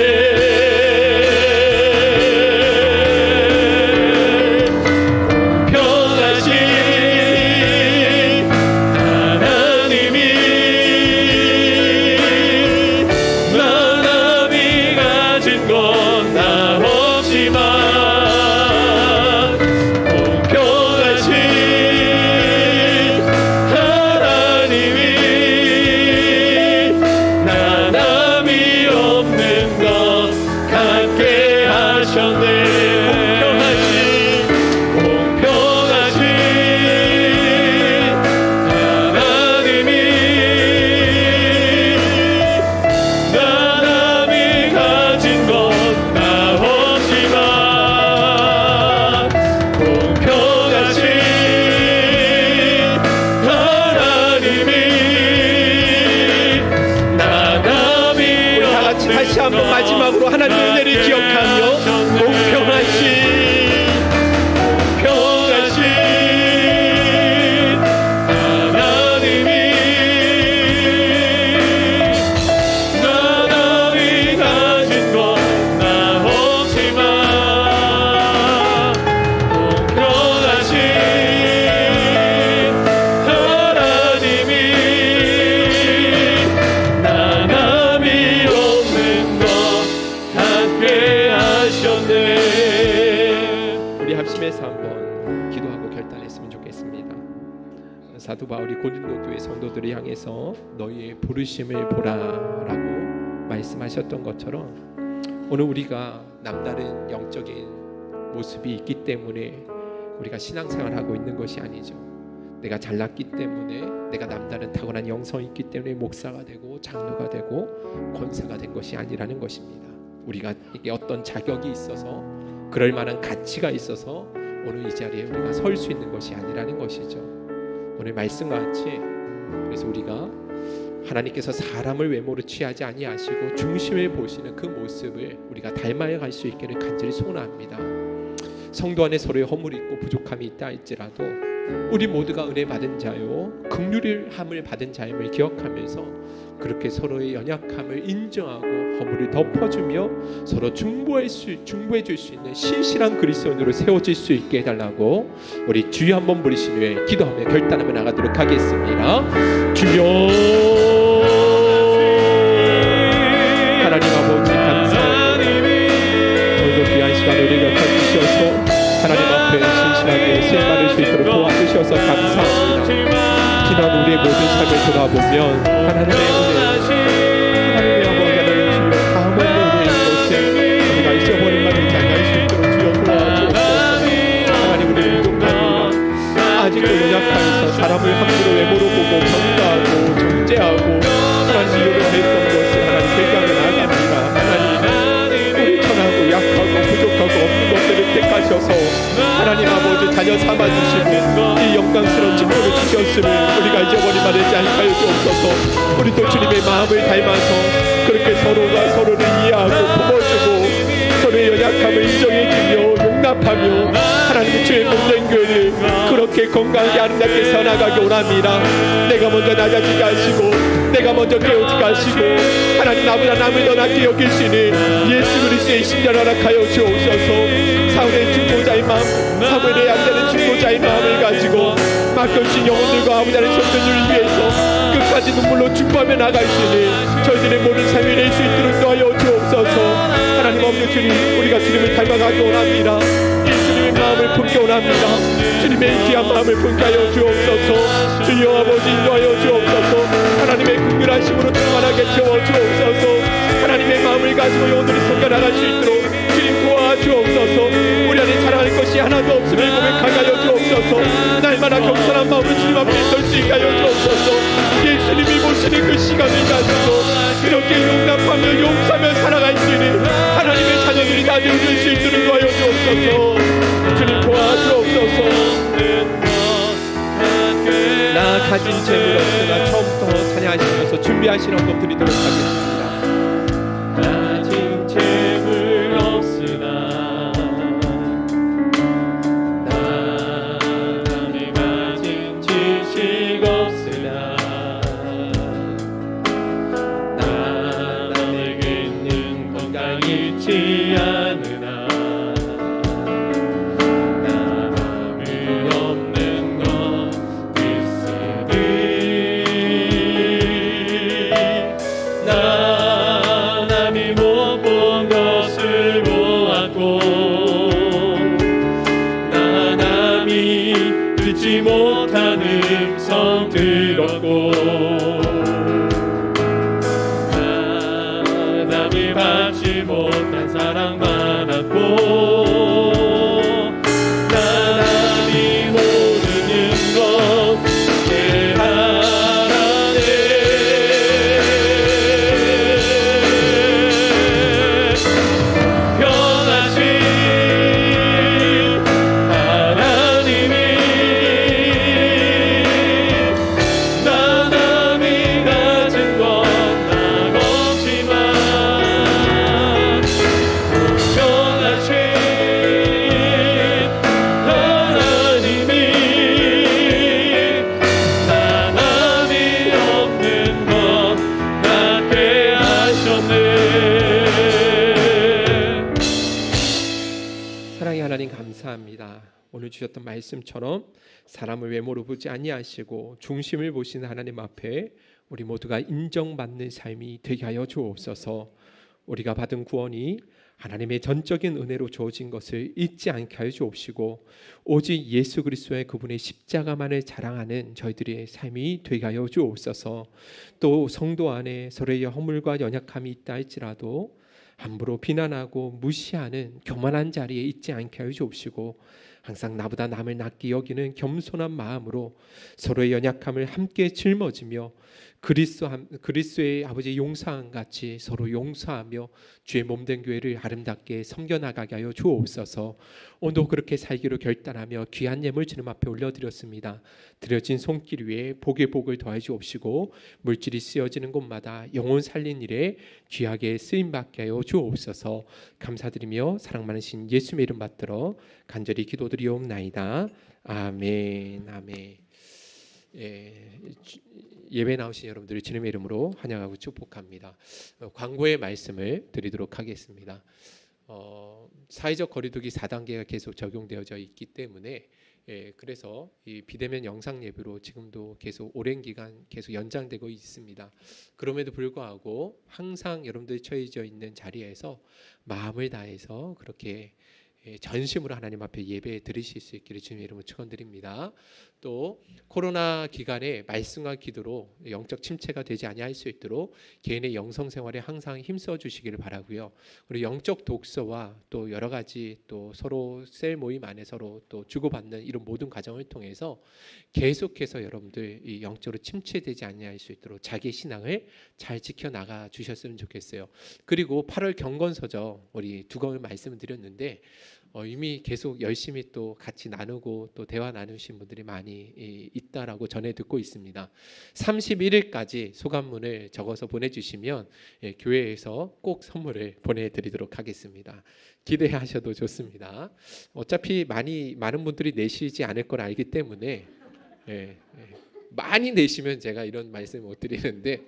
공평하신 하나님이 나 다시 한번 마지막으로 하나님의 은혜를 기억하며 공평하신 하나님이 나남이 가진 것 나 없지만 공평하신 하나님이 나남이 우리 합심해서 한번 기도하고 결단했으면 좋겠습니다. 사도 바울이 고린도교회 성도들을 향해서 너희의 부르심을 보라라고 말씀하셨던 것처럼 오늘 우리가 남다른 영적인 모습이 있기 때문에 우리가 신앙생활을 하고 있는 것이 아니죠. 내가 잘났기 때문에, 내가 남다른 타고난 영성이 있기 때문에 목사가 되고 장로가 되고 권사가 된 것이 아니라는 것입니다. 우리가 이게 어떤 자격이 있어서 그럴 만한 가치가 있어서 오늘 이 자리에 우리가 설 수 있는 것이 아니라는 것이죠. 오늘 말씀과 같이 그래서 우리가 하나님께서 사람을 외모로 취하지 아니하시고 중심을 보시는 그 모습을 우리가 닮아야 갈 수 있기를 간절히 소원합니다. 성도 안에 서로의 허물이 있고 부족함이 있다 할지라도 우리 모두가 은혜 받은 자요 긍휼함을 받은 자임을 기억하면서 그렇게 서로의 연약함을 인정하고 허물을 덮어주며 서로 중보해 줄 수 있는 신실한 그리스도인으로 세워질 수 있게 해달라고 우리 주여 한번 부르신 후에 기도하며 결단하며 나가도록 하겠습니다. 주여 하나님 아버지 감사합니다. 오늘도 귀한 시간 우리가 주셔서 하나님 앞에 신실하게 쓰임받을 수 있도록 도와주셔서 감사합니다. 지난 우리의 모든 삶을 돌아보면 하나님의 은혜, 하나님의 아버지 하나님 주여 다음 은혜인 것에 우리가 잊어버린 말을 잘할 수 있도록 주여 도와주옵소서. 하나님 우리는 부족합니다. 아직도 연약하여서 사람을 함부로 외모로 보고 평가하고 정죄하고 하나님 이유로 했던 것을 하나님 회개하며 나아갑니다. 하나님 우리 천하고 약하고 부족하고 없는 것들을 택하셔서 하나님 아버지 자녀 삼아주시고 이 영광스러운 직분을 주셨음을 우리가 잊어버린 말을 자행하여 주옵소서. 우리도 주님의 마음을 닮아서 그렇게 서로가 서로를 이해하고 품어주고 서로의 연약함을 인정해주며 용납하며 하나님의 주의 몸된 교회를 그렇게 건강하게 아름답게 세워나가기 원합니다. 내가 먼저 낮아지게 하시고 내가 먼저 깨어지게 하시고 하나님 나보다 남을 더 낫게 여길 수 있는 예수 그리스도의 심장을 허락하여 주옵소서. 사울의 중보자의 마음, 사무엘의 안되는 중보자의 마음을 가지고 맡겨주신 영혼들과 아버지 하나님 성도들을 위해서 끝까지 눈물로 중보하며 나갈 수 있는 저희들의 모든 삶을 낼 수 있도록 도와여 주옵소서. 하나님 없는 주님, 우리가 주님을 닮아가기 원합니다. 이 주님의 마음을 품기 원합니다. 주님의 귀한 마음을 품게 하여 주옵소서. 주여 아버지 인도하여 주옵소서. 하나님의 긍휼하심으로 충만하게 채워 주옵소서. 하나님의 마음을 가지고 영혼들이 섬겨나갈 수 있도록 주님 도와주옵소서. 우리 안에 자랑할 것이 하나도 없음을 고백하게 하여 주옵소서. 날마다 겸손한 마음으로 주님 앞에 설 수 있게 하여 주옵소서. 예수님이 보시는 그 시간을 가지고 이렇게 용납하며 용서하며 살아갈 수 있는 하나님의 자녀들이 다 되어줄 수 있도록 도와여 주옵소서. 주님 도와주옵소서. 나 가진 재물 없으나 처음부터 찬양하시면서 준비하신 언급 드리도록 하겠습니다. 가진 재물 없으나 남이 가진 지식 없으나 남에게 있는 건강이 있지 않으나 남을 없는 것 있으니 남이 못 본 것을 보았고 남이 듣지 못한 음성 들었고 남이 받지 못한 사랑 받았고 감사합니다. 오늘 주셨던 말씀처럼 사람을 외모로 보지 아니하시고 중심을 보시는 하나님 앞에 우리 모두가 인정받는 삶이 되게 하여 주옵소서. 우리가 받은 구원이 하나님의 전적인 은혜로 주어진 것을 잊지 않게 하여 주옵시고 오직 예수 그리스도의 그분의 십자가만을 자랑하는 저희들의 삶이 되게 하여 주옵소서. 또 성도 안에 서로의 허물과 연약함이 있다 할지라도 함부로 비난하고 무시하는 교만한 자리에 있지 않게 하여 주옵시고 항상 나보다 남을 낫게 여기는 겸손한 마음으로 서로의 연약함을 함께 짊어지며 그리스도의 아버지 용서함 같이 서로 용서하며 주의 몸된 교회를 아름답게 섬겨나가게 하여 주옵소서. 오늘도 그렇게 살기로 결단하며 귀한 예물 주님 앞에 올려드렸습니다. 드려진 손길 위에 복의 복을 더해 주옵시고 물질이 쓰여지는 곳마다 영혼 살린 일에 귀하게 쓰임받게 하여 주옵소서. 감사드리며 사랑 많으신 예수의 이름 받들어 간절히 기도드리옵나이다. 아멘. 아멘. 예배 나오신 여러분들을 주님의 이름으로 환영하고 축복합니다. 광고의 말씀을 드리도록 하겠습니다. 사회적 거리두기 4단계가 계속 적용되어져 있기 때문에 그래서 이 비대면 영상 예배로 지금도 계속 오랜 기간 계속 연장되고 있습니다. 그럼에도 불구하고 항상 여러분들이 처해져 있는 자리에서 마음을 다해서 그렇게 전심으로 하나님 앞에 예배 드리실 수 있기를 주님의 이름으로 축원드립니다. 또 코로나 기간에 말씀과 기도로 영적 침체가 되지 아니할 수 있도록 개인의 영성 생활에 항상 힘써 주시기를 바라고요. 그리고 영적 독서와 또 여러 가지 또 서로 셀 모임 안에 서로 또 주고받는 이런 모든 과정을 통해서 계속해서 여러분들 이 영적으로 침체되지 아니할 수 있도록 자기 신앙을 잘 지켜 나가 주셨으면 좋겠어요. 그리고 8월 경건서적 우리 두 권을 말씀을 드렸는데 이미 계속 열심히 또 같이 나누고 또 대화 나누신 분들이 많이 있다라고 전해 듣고 있습니다. 31일까지 소감문을 적어서 보내주시면 교회에서 꼭 선물을 보내드리도록 하겠습니다. 기대하셔도 좋습니다. 어차피 많은 분들이 내시지 않을 걸 알기 때문에 많이 내시면 제가 이런 말씀을 못 드리는데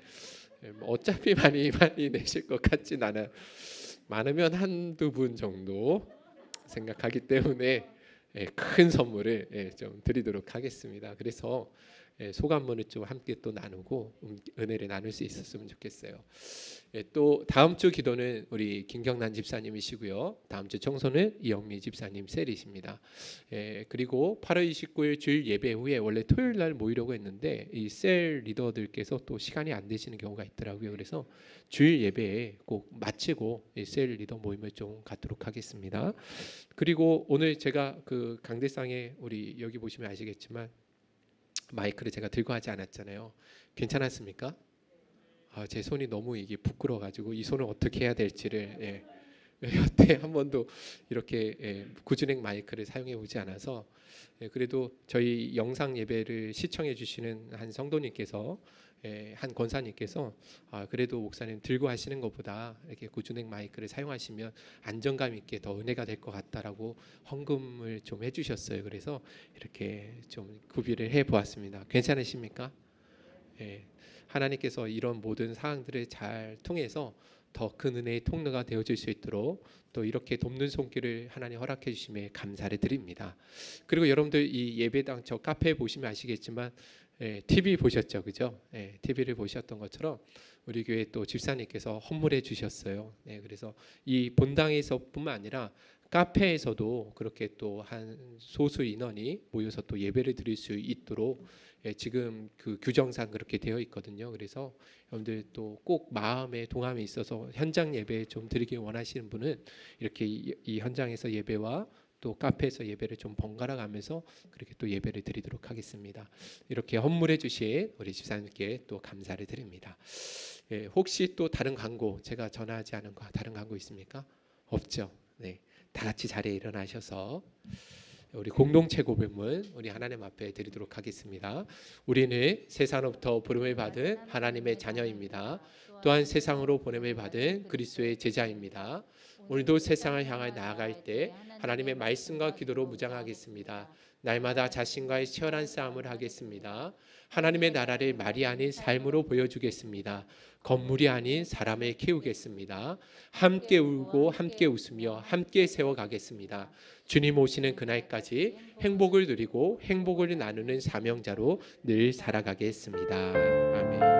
어차피 많이 내실 것 같진 않아요. 많으면 한두 분 정도 생각하기 때문에 큰 선물을 좀 드리도록 하겠습니다. 그래서 소감문을 좀 함께 또 나누고 은혜를 나눌 수 있었으면 좋겠어요. 또 다음 주 기도는 우리 김경란 집사님이시고요. 다음 주 청소는 이영미 집사님 셀이십니다. 그리고 8월 29일 주일 예배 후에 원래 토요일 날 모이려고 했는데 이 셀 리더들께서 또 시간이 안 되시는 경우가 있더라고요. 그래서 주일 예배에 꼭 마치고 이 셀 리더 모임을 좀 갖도록 하겠습니다. 그리고 오늘 제가 그 강대상에 우리 여기 보시면 아시겠지만 마이크를 제가 들고 하지 않았잖아요. 괜찮았습니까? 제 손이 너무 이게 부끄러워가지고 이 손을 어떻게 해야 될지를 여태 한 번도 이렇게 구준행 마이크를 사용해 보지 않아서 그래도 저희 영상 예배를 시청해 주시는 한 성도님께서 한 권사님께서 그래도 목사님 들고 하시는 것보다 이렇게 구준행 마이크를 사용하시면 안정감 있게 더 은혜가 될 것 같다라고 헌금을 좀 해주셨어요. 그래서 이렇게 좀 구비를 해보았습니다. 괜찮으십니까? 하나님께서 이런 모든 사항들을 잘 통해서 더 큰 은혜의 통로가 되어질 수 있도록 또 이렇게 돕는 손길을 하나님 허락해 주심에 감사를 드립니다. 그리고 여러분들 이 예배당 저 카페 보시면 아시겠지만 TV 보셨죠, 그죠? TV를 보셨던 것처럼 우리 교회 또 집사님께서 헌물해 주셨어요. 그래서 이 본당에서뿐만 아니라 카페에서도 그렇게 또 한 소수 인원이 모여서 또 예배를 드릴 수 있도록 지금 그 규정상 그렇게 되어 있거든요. 그래서 여러분들 또 꼭 마음에 동함이 있어서 현장 예배 좀 드리길 원하시는 분은 이렇게 이 현장에서 예배와 또 카페에서 예배를 좀 번갈아 가면서 그렇게 또 예배를 드리도록 하겠습니다. 이렇게 헌물해 주신 우리 집사님께 또 감사를 드립니다. 혹시 또 다른 광고 제가 전하지 않은 거 다른 광고 있습니까? 없죠. 네, 다 같이 자리에 일어나셔서 우리 공동체 고백문 우리 하나님 앞에 드리도록 하겠습니다. 우리는 세상으로부터 부름을 받은 하나님의 자녀입니다. 또한 세상으로 보냄을 받은 그리스도의 제자입니다. 오늘도 세상을 향해 나아갈 때 하나님의 말씀과 기도로 무장하겠습니다. 날마다 자신과의 치열한 싸움을 하겠습니다. 하나님의 나라를 말이 아닌 삶으로 보여주겠습니다. 건물이 아닌 사람에 키우겠습니다. 함께 울고 함께 웃으며 함께 세워가겠습니다. 주님 오시는 그날까지 행복을 누리고 행복을 나누는 사명자로 늘 살아가겠습니다. 아멘.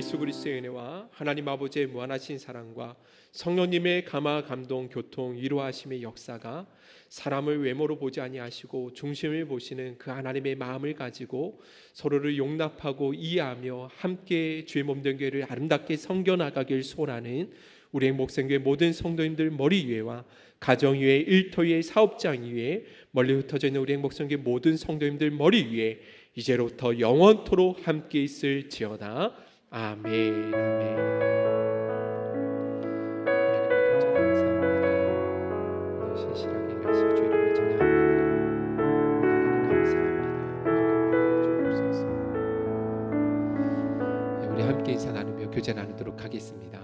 예수 그리스도의 은혜와 하나님 아버지의 무한하신 사랑과 성령님의 감화 감동 교통 위로하심의 역사가 사람을 외모로 보지 아니하시고 중심을 보시는 그 하나님의 마음을 가지고 서로를 용납하고 이해하며 함께 주의 몸된 교회를 아름답게 섬겨나가길 소원하는 우리의 목생교회 모든 성도님들 머리 위에와 가정 위에 일터 위에 사업장 위에 멀리 흩어져 있는 우리의 목생교회 모든 성도님들 머리 위에 이제로부터 영원토록 함께 있을지어다. 아멘. 아멘. 신실하게 일하실 주 이름을 찬양합니다. 하나님 감사합니다. 우리 함께 인사 나누며 교제 나누도록 하겠습니다.